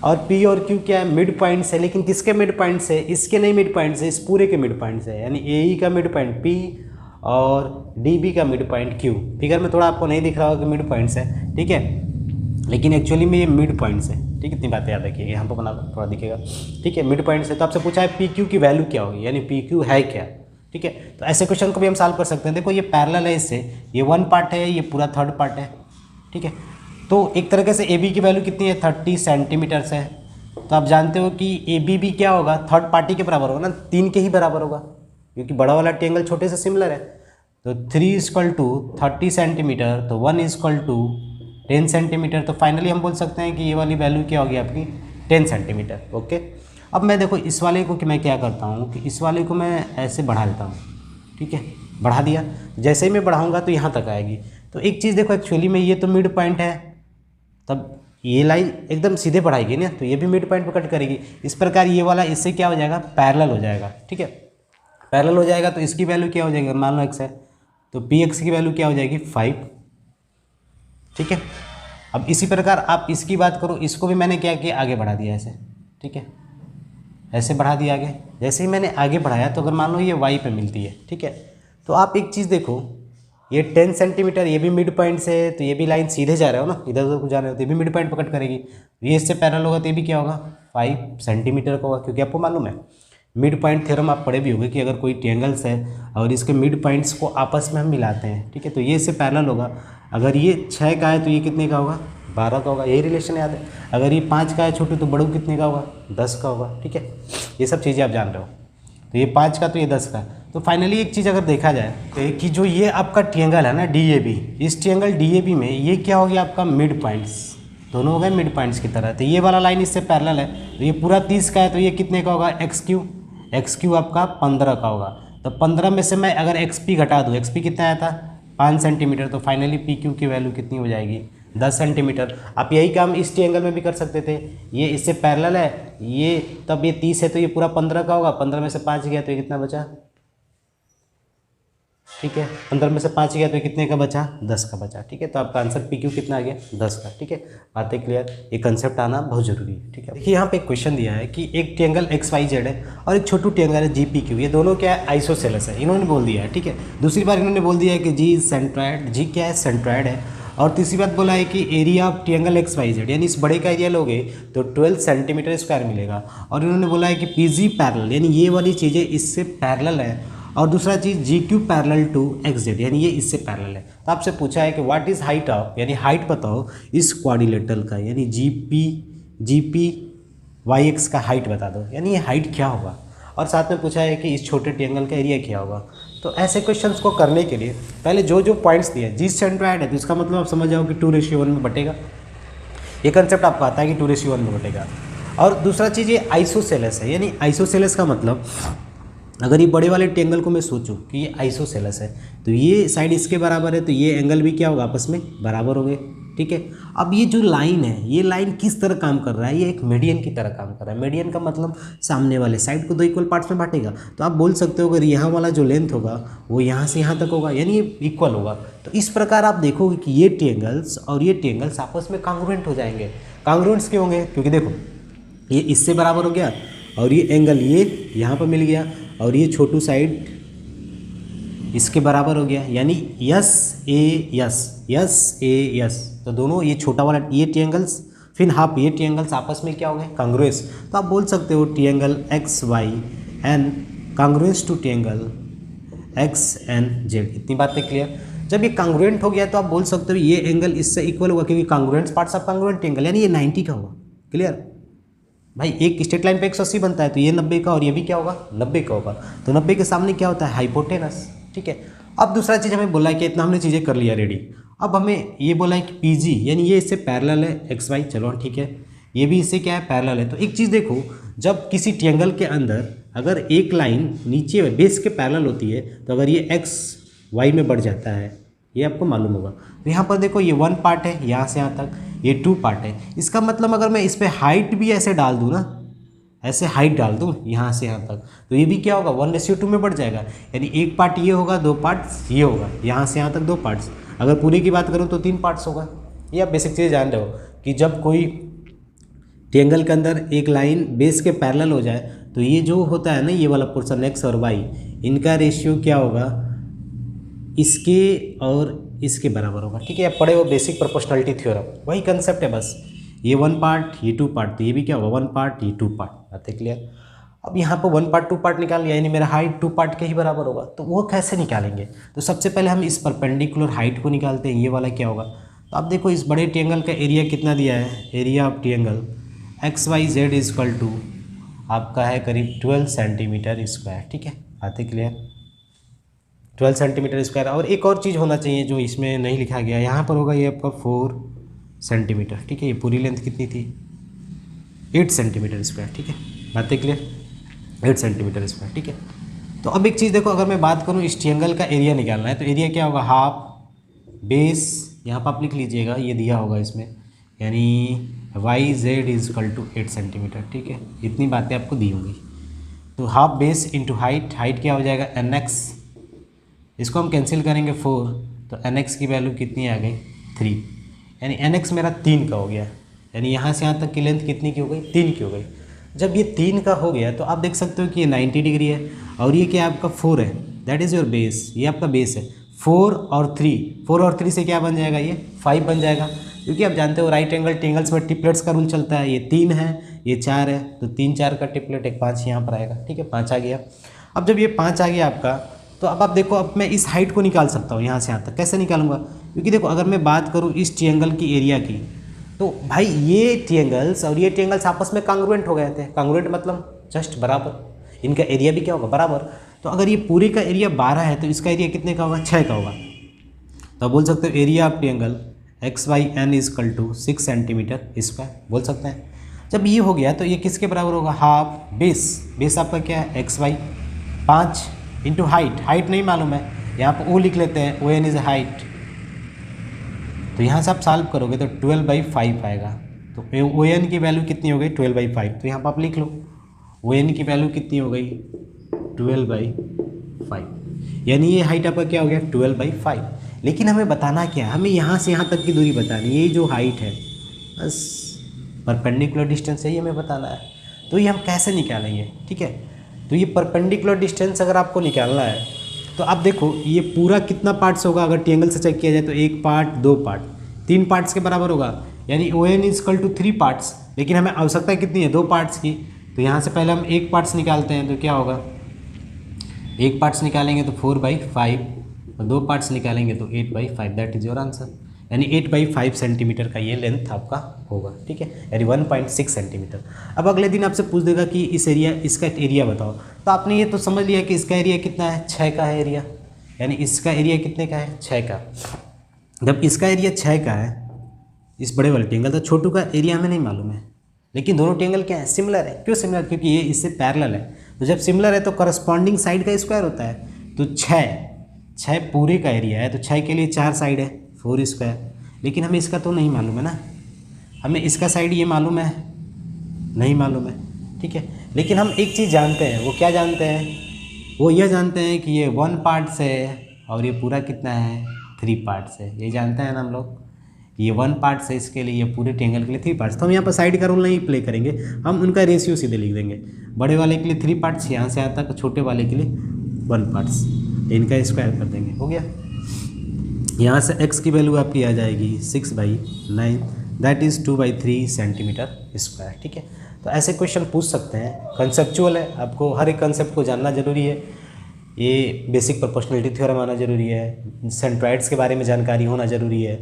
और P और Q क्या है मिड पॉइंट्स है, लेकिन किसके मिड पॉइंट्स है, इसके नहीं मिड पॉइंट्स है, इस पूरे के मिड पॉइंट्स है। यानी AE का मिड पॉइंट P और DB का मिड पॉइंट Q। फिगर में थोड़ा आपको नहीं दिख रहा होगा कि मिड पॉइंट्स है, ठीक है, लेकिन एक्चुअली में ये मिड पॉइंट्स है। ठीक है, इतनी बातें याद रखिए, यहाँ पर बना थोड़ा दिखेगा। ठीक है, मिड पॉइंट्स है। तो आपसे पूछा है PQ की वैल्यू क्या होगी, यानी PQ है क्या। ठीक है, तो ऐसे क्वेश्चन को भी हम सॉल्व कर सकते हैं। देखो ये पैरेलल है इससे, ये 1 पार्ट है, ये पूरा 3rd पार्ट है। ठीक है, तो एक तरीके से AB की वैल्यू कितनी है 30 सेंटीमीटर्स है। तो आप जानते हो कि AB भी क्या होगा 3rd पार्टी के बराबर होगा ना, 3 के ही बराबर होगा, क्योंकि बड़ा वाला ट्रायंगल छोटे से सिमिलर है। तो 3 = 30 सेंटीमीटर, तो 1 = 10 सेंटीमीटर। तो फाइनली हम बोल सकते हैं कि ये वाली वैल्यू क्या होगी आपकी 10 सेंटीमीटर। ओके, अब मैं देखो इस वाले को कि मैं क्या करता हूँ कि इस वाले को मैं ऐसे बढ़ा लेता हूँ, ठीक है, बढ़ा दिया। जैसे ही मैं बढ़ाऊँगा तो यहाँ तक आएगी। तो एक चीज़ देखो, एक्चुअली में ये तो मिड पॉइंट है, तब ये लाइन एकदम सीधे बढ़ाएगी ना, तो ये भी मिड पॉइंट पर कट करेगी। इस प्रकार ये वाला इससे क्या हो जाएगा, पैरेलल हो जाएगा, ठीक है, पैरेलल हो जाएगा। तो इसकी वैल्यू क्या हो जाएगी, मान लो एक्स है तो पी एक्स की वैल्यू क्या हो जाएगी 5, ठीक है। अब इसी प्रकार आप इसकी बात करो, इसको भी मैंने क्या किया, आगे बढ़ा दिया ऐसे, ठीक है, ऐसे बढ़ा दिया आगे। जैसे ही मैंने आगे बढ़ाया तो अगर मान लो ये वाई पे मिलती है, ठीक है, तो आप एक चीज़ देखो, ये 10 सेंटीमीटर, ये भी मिड पॉइंट से है, तो ये भी लाइन सीधे जा रहे हो ना, इधर उधर को जा रहे हो, तो ये भी मिड पॉइंट पर कट करेगी। ये इससे पैरेलल होगा तो ये भी क्या होगा 5 सेंटीमीटर का होगा, क्योंकि आपको मालूम है मिड पॉइंट थ्योरम आप पढ़े भी होंगे कि अगर कोई ट्रायंगल्स है और इसके मिड पॉइंट्स को आपस में हम मिलाते हैं, ठीक है, तो ये इससे पैरेलल होगा। अगर ये 6 का है तो ये कितने का होगा 12 का होगा, यही रिलेशन याद है। अगर ये 5 का है छोटू तो बड़ू कितने का होगा 10 का होगा, ठीक है, ये सब चीज़ें आप जान रहे हो। तो ये 5 का तो ये 10 का। तो फाइनली एक चीज़ अगर देखा जाए तो कि जो ये आपका ट्रायंगल है ना DAB, इस ट्रायंगल DAB में ये क्या हो गया आपका मिड पॉइंट्स, दोनों हो गए मिड पॉइंट्स की तरह। तो ये वाला लाइन इससे पैरेलल है, तो ये पूरा 30 का है, तो ये कितने का होगा एक्स क्यू आपका 15 का होगा। तो 15 में से मैं अगर XP घटा दूँ, XP कितना आया था 5 सेंटीमीटर, तो फाइनली PQ की वैल्यू कितनी हो जाएगी 10 सेंटीमीटर। आप यही काम इस ट्रायंगल में भी कर सकते थे, ये इससे पैरेलल है, ये तब ये 30 है तो ये पूरा 15 का होगा, 15 में से 5 गया तो ये कितना बचा, ठीक है, 15 में से 5 गया तो कितने का बचा 10 का बचा, ठीक है। तो आपका आंसर PQ कितना आ गया 10 का, ठीक है। बातें क्लियर, ये कंसेप्ट आना बहुत जरूरी है, ठीक है। देखिए यहाँ पे एक क्वेश्चन दिया है कि एक ट्रायंगल XYZ है और एक छोटू ट्रायंगल है GPQ, ये दोनों क्या है आइसोसेलेस है, इन्होंने बोल दिया है, ठीक है। दूसरी बार इन्होंने बोल दिया है कि G सेंट्रॉयड, G क्या है सेंट्रॉयड है। और तीसरी बात बोला है कि एरिया ऑफ ट्रायंगल XYZ, यानी इस बड़े का एरिया लोगे तो 12 सेंटीमीटर स्क्वायर मिलेगा। और इन्होंने बोला है कि PG पैरेलल, यानी ये वाली चीज़ें इससे पैरेलल है। और दूसरा चीज़ GQ पैरेलल टू XZ, यानी ये इससे पैरेलल है। तो आपसे पूछा है कि व्हाट इज़ हाइट ऑफ, यानी हाइट बताओ इस क्वाड्रिलेटरल का, यानी GP YX का हाइट बता दो, यानी ये हाइट क्या होगा। और साथ में पूछा है कि इस छोटे ट्रायंगल का एरिया क्या होगा। तो ऐसे क्वेश्चंस को करने के लिए पहले जो पॉइंट्स दिए, G सेंट्रॉयड है तो इसका मतलब आप समझ जाओ कि 2:1 में बटेगा, ये कंसेप्ट आपको आता है कि 2:1 में बटेगा। और दूसरा चीज़ ये आइसोसेलेस है, यानी आइसोसेलेस का मतलब अगर ये बड़े वाले ट्रायंगल को मैं सोचूं कि ये आइसोसेलेस है तो ये साइड इसके बराबर है, तो ये एंगल भी क्या होगा आपस में बराबर हो गए, ठीक है। अब ये जो लाइन है, ये लाइन किस तरह काम कर रहा है, ये एक मीडियन की तरह काम कर रहा है। मीडियन का मतलब सामने वाले साइड को 2 इक्वल पार्ट्स में बांटेगा। तो आप बोल सकते हो अगर यहाँ वाला जो लेंथ होगा वो यहाँ से यहाँ तक होगा, यानी ये इक्वल होगा। तो इस प्रकार आप देखोगे कि ये ट्रायंगल्स और ये ट्रायंगल्स आपस में कांग्रुएंट हो जाएंगे। कांग्रुएंट्स क्यों होंगे, क्योंकि देखो ये इससे बराबर हो गया और ये एंगल ये यहाँ पर मिल गया और ये छोटू साइड इसके बराबर हो गया, यानी यस। तो दोनों ये छोटा वाला ये ट्रायंगल्स फिर हाफ ये ट्रायंगल्स आपस में क्या हो गए कांग्रुएंस। तो आप बोल सकते हो triangle XYN congruence to triangle XNZ। इतनी बातें क्लियर। जब ये कांग्रुएंट हो गया तो आप बोल सकते हो ये एंगल इससे इक्वल होगा, क्योंकि कांग्रुएंट्स पार्ट्स ऑफ कांग्रुएंट ट्रायंगल, यानी ये 90 का होगा। क्लियर भाई, एक स्ट्रेट लाइन पे 180 बनता है तो ये 90 का और ये भी क्या होगा 90 का होगा। तो 90 के सामने क्या होता है हाइपोटेनस, ठीक है। अब दूसरा चीज़ हमें बोला है कि इतना हमने चीज़ें कर लिया रेडी। अब हमें ये बोला है कि PG यानी ये इससे पैरेलल है XY, चलो ठीक है, ये भी इससे क्या है पैरेलल है। तो एक चीज़ देखो, जब किसी ट्रायंगल के अंदर अगर एक लाइन नीचे बेस के पैरेलल होती है तो अगर ये XY में बढ़ जाता है, ये आपको मालूम होगा। तो यहाँ पर देखो ये 1 पार्ट है, यहाँ से यहाँ तक ये 2 पार्ट है। इसका मतलब अगर मैं इस पर हाइट भी ऐसे डाल दूँ ना, ऐसे हाइट डाल दूँ यहाँ से यहाँ तक, तो ये भी क्या होगा 1:2 में बढ़ जाएगा। यानी एक पार्ट ये होगा, 2 पार्ट्स ये होगा, यहाँ से यहाँ तक 2 पार्ट्स। अगर पूरे की बात करूँ तो 3 पार्ट्स होगा। ये आप बेसिक चीज़ जान रहे हो कि जब कोई ट्रायंगल के अंदर एक लाइन बेस के पैरेलल हो जाए तो ये जो होता है ना, ये वाला पोर्शन X और Y, इनका रेशियो क्या होगा इसके और इसके बराबर होगा, ठीक है। आप पढ़े वो बेसिक प्रोपोर्शनलिटी थ्योरम, वही कंसेप्ट है बस। ये 1 पार्ट ये 2 पार्ट, तो ये भी क्या होगा 1 पार्ट ये 2 पार्ट। बातें क्लियर। अब यहाँ पर 1 पार्ट 2 पार्ट निकाल लिया, यानी मेरा हाइट 2 पार्ट के ही बराबर होगा। तो वो कैसे निकालेंगे, तो सबसे पहले हम इस परपेंडिकुलर हाइट को निकालते हैं, ये वाला क्या होगा। तो आप देखो इस बड़े ट्रायंगल का एरिया कितना दिया है, area of triangle XYZ equal to आपका है करीब 12 सेंटीमीटर स्क्वायर, ठीक है। बातें क्लियर, 12 सेंटीमीटर स्क्वायर। और एक और चीज़ होना चाहिए जो इसमें नहीं लिखा गया, यहाँ पर होगा ये आपका 4 सेंटीमीटर, ठीक है। ये पूरी लेंथ कितनी थी 8 सेंटीमीटर स्क्वायर, ठीक है। बातें क्लियर, 8 सेंटीमीटर स्क्वायर, ठीक है। तो अब एक चीज़ देखो, अगर मैं बात करूँ इस ट्रायंगल का एरिया निकालना है तो एरिया क्या होगा, हाफ बेस, यहाँ पर आप लिख लीजिएगा, ये दिया होगा इसमें, यानी YZ = 8 सेंटीमीटर, ठीक है। इतनी बातें आपको दी होंगी। तो half base into height, height क्या हो जाएगा NX, इसको हम कैंसिल करेंगे 4, तो NX की वैल्यू कितनी आ गई 3, यानी NX मेरा 3 का हो गया, यानी यहाँ से यहाँ तक की लेंथ कितनी की हो गई 3 की हो गई। जब ये 3 का हो गया तो आप देख सकते हो कि ये 90 डिग्री है और ये क्या आपका 4 है, दैट इज़ योर बेस, ये आपका बेस है। 4 और 3 से क्या बन जाएगा, ये 5 बन जाएगा, क्योंकि आप जानते हो राइट एंगल ट्रायंगल्स में ट्रिपलेट्स का रूल चलता है। ये 3 है, ये 4 है, तो 3 4 का ट्रिपलेट, एक 5 यहाँ पर आएगा, ठीक है। 5 आ गया। अब जब ये 5 आ गया आपका, तो अब आप देखो, अब मैं इस हाइट को निकाल सकता हूँ यहाँ से यहाँ तक। कैसे निकालूंगा, क्योंकि देखो अगर मैं बात करूँ इस ट्रायंगल की एरिया की, तो भाई ये ट्रायंगल्स और ये ट्रायंगल्स आपस में कांग्रुएंट हो गए थे। कांग्रुएंट मतलब जस्ट बराबर, इनका एरिया भी क्या होगा, बराबर। तो अगर ये पूरे का एरिया 12 है तो इसका एरिया कितने का होगा, 6 का होगा। तो आप बोल सकते हो area of triangle XYN = 6 centimetre square, बोल सकते हैं। जब ये हो गया तो ये किसके बराबर होगा, हाफ बेस, बेस आपका क्या है XY, 5 इंटू हाइट, हाइट नहीं मालूम है, यहाँ पर O लिख लेते हैं, ON इज हाइट। तो यहाँ से आप सॉल्व करोगे तो 12/5 आएगा। तो ON की वैल्यू कितनी हो गई 12/5, तो यहाँ पर आप लिख लो ON की वैल्यू कितनी हो गई 12/5, यानी ये हाइट आपका क्या हो गया 12/5। लेकिन हमें बताना क्या है, हमें यहाँ से यहाँ तक की दूरी बतानी है, ये जो हाइट है बस परपेंडिकुलर डिस्टेंस है, ये हमें बताना है। तो ये हम कैसे निकालेंगे, ठीक है। तो ये परपेंडिकुलर डिस्टेंस अगर आपको निकालना है तो आप देखो ये पूरा कितना पार्ट्स होगा, अगर ट्रायंगल से चेक किया जाए तो 1 पार्ट 2 पार्ट 3 पार्ट्स के बराबर होगा, यानी ON = 3 पार्ट्स। लेकिन हमें आवश्यकता कितनी है 2 पार्ट्स की, तो यहाँ से पहले हम 1 पार्ट्स निकालते हैं, तो क्या होगा 1 पार्ट्स निकालेंगे तो 4/5 और 2 पार्ट्स निकालेंगे तो 8/5, दैट इज़ योर आंसर। यानी 8/5 सेंटीमीटर का ये लेंथ आपका होगा, ठीक है, यानी 1.6 सेंटीमीटर। अब अगले दिन आपसे पूछ देगा कि इसका एरिया बताओ, तो आपने ये तो समझ लिया कि इसका एरिया कितना है, 6 का है एरिया, यानी इसका एरिया कितने का है 6 का। जब इसका एरिया 6 का है इस बड़े वाले ट्रायंगल, तो छोटू का एरिया हमें नहीं मालूम है, लेकिन दोनों ट्रायंगल क्या है, सिमिलर है। क्यों सिमिलर, क्योंकि ये इससे पैरेलल है। तो जब सिमिलर है तो करस्पॉन्डिंग साइड का स्क्वायर होता है। तो 6 पूरे का एरिया है, तो 6 के लिए 4 साइड है 4 स्क्वायर, लेकिन हमें इसका तो नहीं मालूम है ना, हमें इसका साइड ये मालूम है, नहीं मालूम है, ठीक है। लेकिन हम एक चीज़ जानते हैं, वो क्या जानते हैं, वो यह जानते हैं कि ये 1 पार्ट्स है और ये पूरा कितना है 3 पार्ट्स है, ये जानते हैं ना हम लोग। ये 1 पार्ट्स है इसके लिए, ये पूरे ट्रायंगल के लिए 3 पार्ट्स। तो हम यहाँ पर साइड का रूल नहीं प्ले करेंगे, हम उनका रेशियो सीधे लिख देंगे। बड़े वाले के लिए 3 पार्ट्स यहाँ से आता है, छोटे वाले के लिए 1 पार्ट्स, इनका स्क्वायर कर देंगे, हो गया। यहाँ से x की वैल्यू आपकी आ जाएगी 6/9, दैट इज़ 2/3 सेंटीमीटर स्क्वायर, ठीक है। तो ऐसे क्वेश्चन पूछ सकते हैं, कंसेप्चुअल है, आपको हर एक कंसेप्ट को जानना जरूरी है। ये बेसिक प्रोपोर्शनलिटी थ्योरम आना जरूरी है, सेंट्रॉइड्स के बारे में जानकारी होना जरूरी है,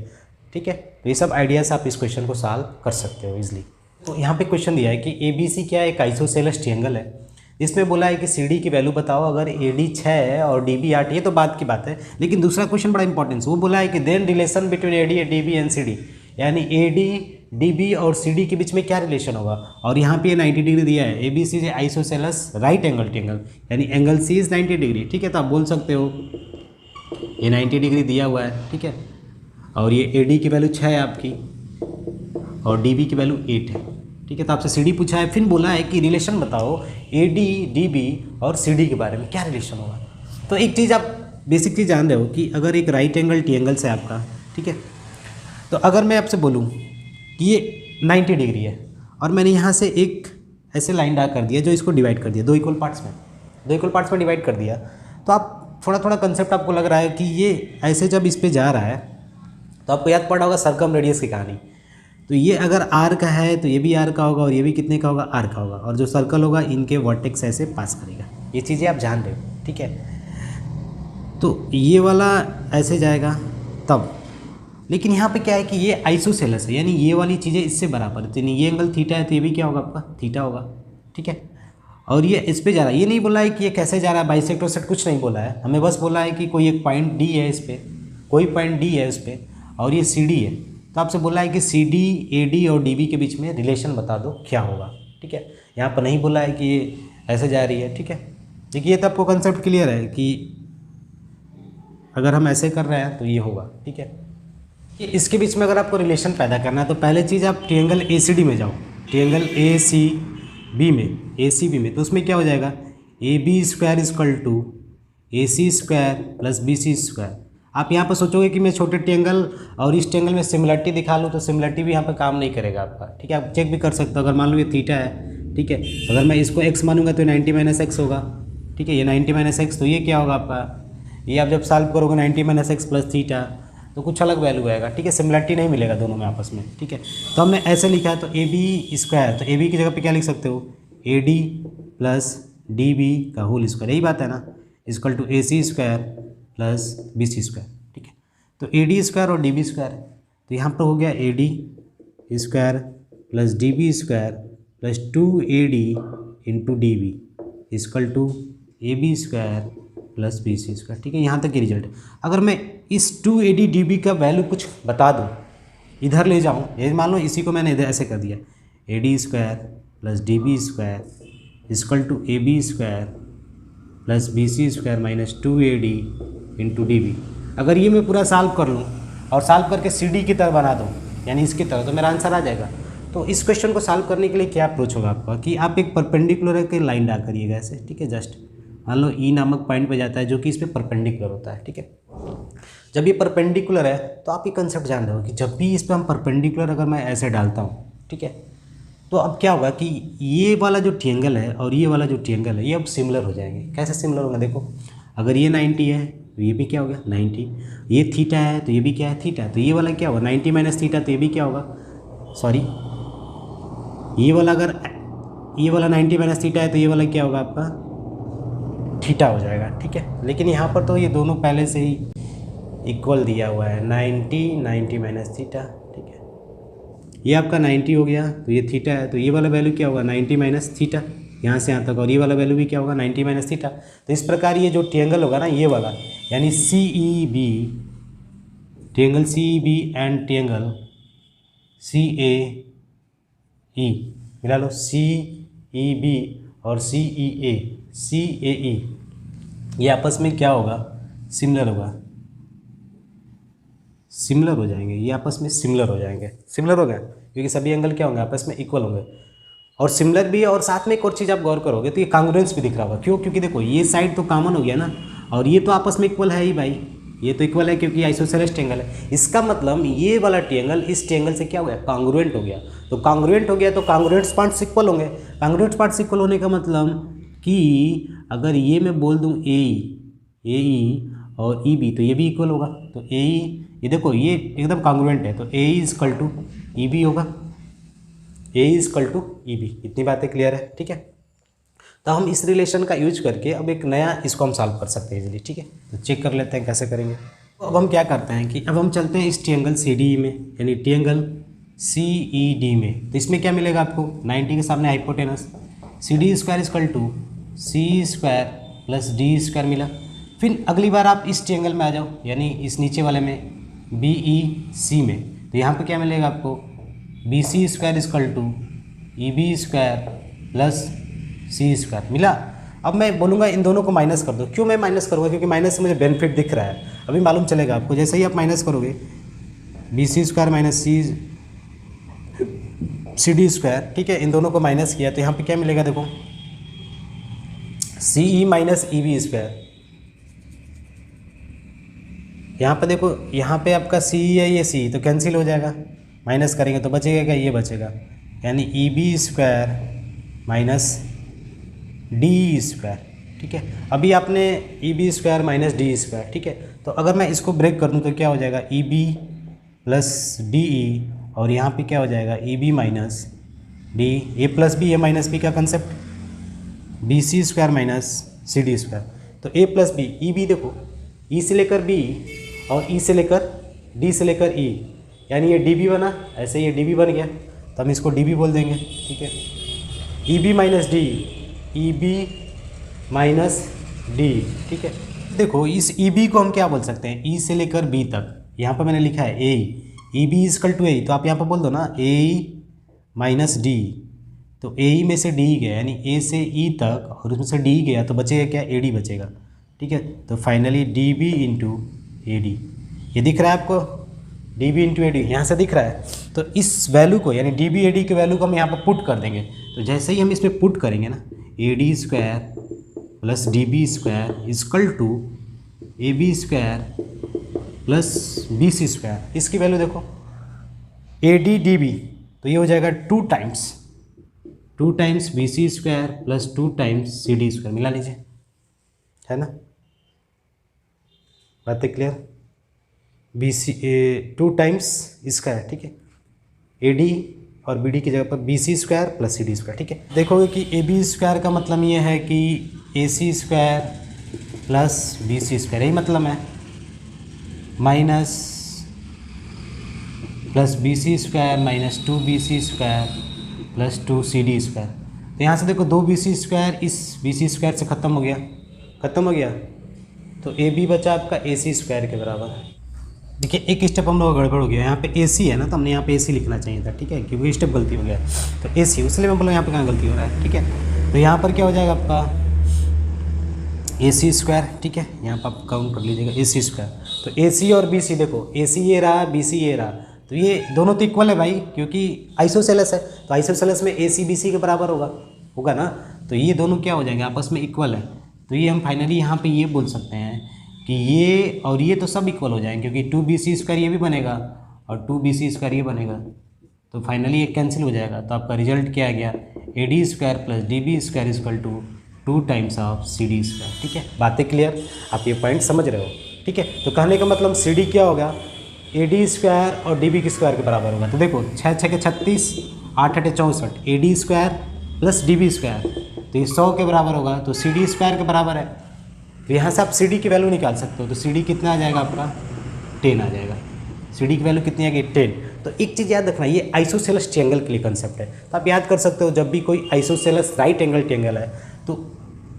ठीक है। तो ये सब आइडियाज़ आप इस क्वेश्चन को सॉल्व कर सकते हो इजीली। तो यहाँ पे क्वेश्चन दिया है कि ABC क्या है, एक आइसोसेलेस ट्रायंगल है, इसमें बोला है कि CD की वैल्यू बताओ, अगर AD 6 है और DB 8, ये तो बात की बात है। लेकिन दूसरा क्वेश्चन बड़ा इंपॉर्टेंस, वो बोला है कि then relation between AD DB and CD, यानी AD DB और CD के बीच में क्या रिलेशन होगा। और यहाँ पे 90 डिग्री दिया है, ABC is isosceles right angle triangle, यानी एंगल C इज 90 डिग्री, ठीक है। तो आप बोल सकते हो ये 90 डिग्री दिया हुआ है, ठीक है, और ये AD की वैल्यू 6 है आपकी और DB की वैल्यू 8 है, ठीक है। तो आपसे CD पूछा है, फिर बोला है कि रिलेशन बताओ AD DB और CD के बारे में क्या रिलेशन होगा। तो एक चीज़ आप बेसिक चीज़ जान रहे हो कि अगर एक राइट एंगल ट्रायंगल है आपका, ठीक है, तो अगर मैं आपसे बोलूँ कि ये 90 डिग्री है और मैंने यहाँ से एक ऐसे लाइन ड्रा कर दिया जो इसको डिवाइड कर दिया 2 इक्वल पार्ट्स में डिवाइड कर दिया, तो आप थोड़ा कंसेप्ट आपको लग रहा है कि ये ऐसे जब इस पर जा रहा है तो आपको याद पड़ा होगा सर्कम रेडियस की कहानी। तो ये अगर R का है तो ये भी R का होगा और ये भी कितने का होगा, R का होगा, और जो सर्कल होगा इनके वर्टेक्स ऐसे पास करेगा। ये चीज़ें आप जान रहे हो, ठीक है। तो ये वाला ऐसे जाएगा तब, लेकिन यहाँ पे क्या है कि ये आइसोसेलेस है, यानी ये वाली चीज़ें इससे बराबर है, तो ये एंगल थीटा है तो ये भी क्या होगा आपका थीटा होगा, ठीक है। और ये इस पे जा रहा है, ये नहीं बोला है कि ये कैसे जा रहा है, बाइसेक्ट वोसेक्ट कुछ नहीं बोला है, हमें बस बोला है कि कोई एक पॉइंट D है इस पर, कोई पॉइंट D है इस पर, और ये CD है, तो आपसे बोला है कि सी डी ए डी और डी बी के बीच में रिलेशन बता दो क्या होगा, ठीक है। यहाँ पर नहीं बोला है कि ये ऐसे जा रही है, ठीक है। देखिए ये तो आपको कंसेप्ट क्लियर है कि अगर हम ऐसे कर रहे हैं तो ये होगा, ठीक है। कि इसके बीच में अगर आपको रिलेशन पैदा करना है तो पहले चीज़ आप ट्रायंगल ए सी डी में जाओ, ट्रायंगल ए सी बी में, तो उसमें क्या हो जाएगा, A B square is equal to A C square plus B C square. आप यहाँ पर सोचोगे कि मैं छोटे ट्रायंगल और इस ट्रायंगल में सिमिलरिटी दिखा लूँ, तो सिमिलरिटी भी यहाँ पर काम नहीं करेगा आपका, ठीक है। आप चेक भी कर सकते हो, अगर मान लो ये थीटा है, ठीक है, अगर मैं इसको x मानूंगा तो 90 माइनस एक्स होगा, ठीक है। ये 90 माइनस एक्स, तो ये क्या होगा आपका, ये आप जब सॉल्व करोगे 90 माइनस एक्स प्लस थीटा तो कुछ अलग वैल्यू आएगा, ठीक है। सिमिलरिटी नहीं मिलेगा दोनों में आपस में, ठीक है। तो हमने ऐसे लिखा है, तो ए बी स्क्वायर, तो ए बी की जगह पे क्या लिख सकते हो, A D plus D B का होल स्क्वायर, यही बात है ना, is equal to A C square plus B C square, ठीक है। तो ए डी स्क्वायर और डी बी स्क्वायर है, तो यहाँ पर हो गया A D square plus D B square plus 2AD into D B is equal to A B square plus B C square, ठीक है। यहाँ तक ये रिजल्ट। अगर मैं इस 2AD डी बी का वैल्यू कुछ बता दूँ, इधर ले जाऊँ, ये मान लो इसी को मैंने इधर ऐसे कर दिया, A D square plus D B square is equal to A B square plus B C square minus 2AD into D B. अगर ये मैं पूरा सॉल्व कर लूँ और सॉल्व करके सी डी की तरह बना दूँ, यानी इसकी तरह, तो मेरा आंसर आ जाएगा। तो इस क्वेश्चन को सॉल्व करने के लिए क्या अप्रोच होगा आपका, कि आप एक परपेंडिकुलर की लाइन ड्रा करिएगा ऐसे, ठीक है। जस्ट मान लो ई नामक पॉइंट पे जाता है जो कि इस पर परपेंडिकुलर होता है, ठीक है। जब ये परपेंडिकुलर है तो आप ये कंसेप्ट जान रहे हो कि जब भी इस पर हम परपेंडिकुलर अगर मैं ऐसे डालता हूँ, ठीक है, तो अब क्या होगा कि ये वाला जो ट्रायंगल है और ये वाला जो ट्रायंगल है ये अब सिमिलर हो जाएंगे। कैसे सिमिलर होगा, देखो, अगर ये 90 है तो ये भी क्या हो गया 90, ये थीटा है तो ये भी क्या है थीटा, तो ये वाला क्या होगा 90 माइनस थीटा, तो ये भी क्या होगा, सॉरी, ये वाला अगर ये वाला 90 माइनस थीटा है तो ये वाला क्या होगा आपका थीटा हो जाएगा, ठीक है। लेकिन यहाँ पर तो ये दोनों पहले से ही इक्वल दिया हुआ है, 90 माइनस थीटा, ठीक है। ये आपका 90 हो गया तो ये थीटा है, तो ये वाला वैल्यू क्या होगा 90 माइनस थीटा, यहाँ से यहाँ तक, और ये वाला वैल्यू भी क्या होगा 90 माइनस थीटा। तो इस प्रकार ये जो ट्रायंगल होगा ना, ये वाला, यानी C E B, triangle C E B and triangle C A E, मिला लो, सी ई बी और सी ए ई, ये आपस में क्या होगा सिमिलर होगा, सिमिलर हो जाएंगे, ये आपस में सिमिलर हो जाएंगे, सिमिलर हो गए क्योंकि सभी एंगल क्या होंगे आपस में इक्वल होंगे और सिमिलर भी है। और साथ में एक और चीज़ आप गौर करोगे तो ये कांग्रुएंस भी दिख रहा होगा, क्यों, क्योंकि देखो ये साइड तो कॉमन हो गया ना, और ये तो आपस में इक्वल है ही भाई, ये तो इक्वल है क्योंकि आइसोसेलेस ट्रायंगल है। इसका मतलब ये वाला ट्रायंगल इस ट्रायंगल से क्या हो गया कांग्रुएंट हो गया, तो कांग्रुएंट हो गया तो कांग्रुएंट पार्ट्स इक्वल होंगे। कांग्रुएंट पार्ट्स इक्वल होने का मतलब कि अगर ये मैं बोल दूँ ए ई और ई बी तो ये भी इक्वल होगा, तो ए ई, ये देखो ये एकदम कांग्रुएंट है, तो ए इजकल टू ई बी होगा, ए इजकल टू ई बी। इतनी बातें क्लियर है, ठीक है। तो हम इस रिलेशन का यूज करके अब एक नया इसको हम सॉल्व कर सकते हैं इजीली, ठीक है। तो चेक कर लेते हैं कैसे करेंगे। तो अब हम क्या करते हैं कि अब हम चलते हैं इस ट्रायंगल सी डी में, यानी ट्रायंगल सी ई डी में। तो इसमें क्या मिलेगा आपको 90 के सामने hypotenuse, C D square is equal to C square plus D square मिला। फिर अगली बार आप इस ट्रायंगल में आ जाओ, यानी इस नीचे वाले में बी ई सी में, तो यहाँ पे क्या मिलेगा आपको B C square is equal to E B square plus C square मिला। अब मैं बोलूँगा इन दोनों को माइनस कर दो। क्यों मैं माइनस करूँगा, क्योंकि माइनस से मुझे बेनिफिट दिख रहा है, अभी मालूम चलेगा आपको। जैसे ही आप माइनस करोगे B C square minus C D square, ठीक है, इन दोनों को माइनस किया तो यहाँ पे क्या मिलेगा, देखो सी ई माइनस ई बी स्क्वायर। यहाँ पे देखो, यहाँ पे आपका सी है, ये सी तो कैंसिल हो जाएगा, माइनस करेंगे तो बचेगा क्या, ये बचेगा, यानी E B square minus D square, ठीक है। अभी आपने E B square minus D square, ठीक है। तो अगर मैं इसको ब्रेक कर दूँ तो क्या हो जाएगा E B plus D E, और यहाँ पे क्या हो जाएगा E B minus D, A plus B A minus B का concept, B C square minus C D square. तो A plus B, E B देखो ई से लेकर बी और ई से लेकर डी से लेकर ई, यानी ये डी बी बना, ऐसे ये डी बी बन गया, तो हम इसको डी बी बोल देंगे, ठीक है। E B minus D, E B minus D, ठीक है। देखो इस ई बी को हम क्या बोल सकते हैं, ई से लेकर बी तक, यहाँ पर मैंने लिखा है ए, ई बी इजकल टू ए, तो आप यहाँ पर बोल दो ना ए माइनस डी, तो ए में से डी गया यानी ए से ई तक और उसमें से डी गया तो बचेगा क्या, ए डी बचेगा। ठीक है, तो finally D B into A D, ये दिख रहा है आपको, D B into A D यहाँ से दिख रहा है। तो इस वैल्यू को यानी डी बी ए डी के वैल्यू को हम यहाँ पर पुट कर देंगे। तो जैसे ही हम इस पर पुट करेंगे ना, A D square plus D B square is equal to A B square plus B C square, इसकी वैल्यू देखो ए डी डी बी, तो ये हो जाएगा 2 times B C square plus 2 times C D square, मिला लीजिए, है ना, बातें क्लियर। बी सी 2 टाइम्स इसका है, ठीक है, ए डी और बी डी की जगह पर B C square plus C D square. ठीक है, देखोगे कि ए बी स्क्वायर का मतलब ये है कि A C square plus B C square, यही मतलब है, minus plus B C square minus 2 B C square plus 2 C D square. तो यहाँ से देखो 2 बी सी स्क्वायर इस बी सी स्क्वायर से ख़त्म हो गया, तो ए बी बचा आपका ए सी स्क्वायर के बराबर। देखिए एक स्टेप हम लोग गड़बड़ हो गया, यहाँ पे ए सी है ना, तो हमने यहाँ पे ए सी लिखना चाहिए था, ठीक है, क्योंकि स्टेप गलती हो गया, तो ए सी, इसलिए मैं बोला यहाँ पे कहाँ गलती हो रहा है। ठीक है, तो यहाँ पर क्या हो जाएगा आपका ए सी स्क्वायर, ठीक है, यहाँ पर आप काउंट कर लीजिएगा ए सी स्क्वायर। तो ए सी और बी सी देखो, ए सी ये रहा, बी सी ये रहा, तो ये दोनों तो इक्वल है भाई, क्योंकि आइसोसेलेस है, तो आइसोसेलेस में ए सी बी सी के बराबर होगा ना, तो ये दोनों क्या हो जाएंगे, आपस में इक्वल है। तो ये हम फाइनली यहाँ पे ये बोल सकते हैं कि ये और ये तो सब इक्वल हो जाएंगे, क्योंकि 2 बी सी स्क्वायर ये भी बनेगा और 2 बी सी स्क्वायर ये बनेगा, तो फाइनली ये कैंसिल हो जाएगा। तो आपका रिजल्ट क्या आ गया, A D square plus D B square is equal to 2 times of C D square. ठीक है, बातें क्लियर, आप ये पॉइंट समझ रहे हो। ठीक है, तो कहने का मतलब सी डी क्या होगा, ए डी स्क्वायर और डी बी के स्क्वायर के बराबर होगा। तो देखो 6 6 के 36, 8 8 64, A D square plus D B square, तो ये 100 के बराबर होगा, तो सी डी स्क्वायर के बराबर है। तो यहाँ से आप सी डी की वैल्यू निकाल सकते हो, तो सी डी कितना आ जाएगा आपका 10 आ जाएगा। सी डी की वैल्यू कितनी आ गई 10। तो एक चीज़ याद रखना, ये आइसोसेलेस ट्रायंगल के लिए कंसेप्ट है, तो आप याद कर सकते हो जब भी कोई आइसोसेलेस राइट एंगल ट्रायंगल है, तो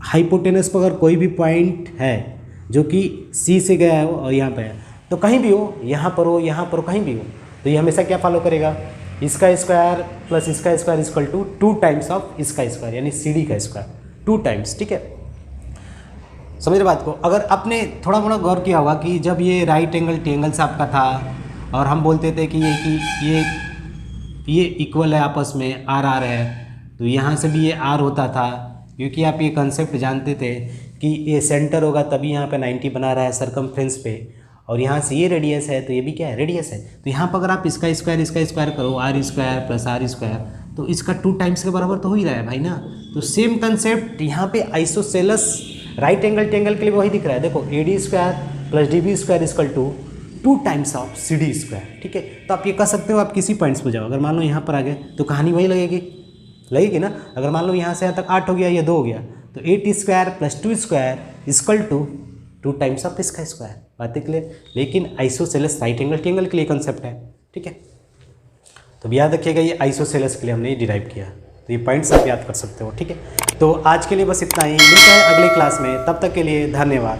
हाइपोटेनस पर अगर कोई भी पॉइंट है जो कि सी से गया है और यहाँ पे है, तो कहीं भी हो, यहाँ पर हो, कहीं भी हो, तो ये हमेशा क्या फॉलो करेगा, इसका स्क्वायर प्लस इसका square is equal to 2 times of इसका स्क्वायर, यानी सी डी का स्क्वायर 2 टाइम्स। ठीक है, समझ रहे बात को। अगर आपने थोड़ा मोड़ा गौर किया होगा कि जब ये राइट एंगल ट्रायंगल से आपका था और हम बोलते थे कि ये इक्वल है आपस में, आर आर है, तो यहाँ से भी ये आर होता था, क्योंकि आप ये कंसेप्ट जानते थे कि ये सेंटर होगा तभी यहाँ पे 90 बना रहा है सरकमफ्रेंस पे, और यहाँ से ये रेडियस है तो ये भी क्या है, रेडियस है। तो यहाँ पर अगर आप इसका स्क्वायर करो, R square plus R square, तो इसका 2 टाइम्स के बराबर तो हो ही रहा है भाई ना। तो सेम कंसेप्ट यहाँ पे आइसोसेलेस राइट एंगल ट्रायंगल के लिए वही दिख रहा है। देखो A D square plus D B square is equal to 2 times of C D square. ठीक है, तो आप ये कह सकते हो, आप किसी पॉइंट्स पर जाओ, अगर मान लो यहाँ पर आ गए तो कहानी वही लगेगी ना। अगर मान लो यहाँ से यहाँ तक 8 हो गया या 2 हो गया, तो 8 square plus 2 square is equal to 2 times of इसका स्क्वायर। बातें क्लियर, लेकिन आइसोसेलेस राइट एंगल ट्रायंगल के लिए कंसेप्ट है। ठीक है, तो याद रखिएगा ये आइसोसेलेस के लिए हमने डिराइव किया, तो ये पॉइंट्स आप याद कर सकते हो। ठीक है, तो आज के लिए बस इतना ही, मिलते हैं अगले क्लास में, तब तक के लिए धन्यवाद।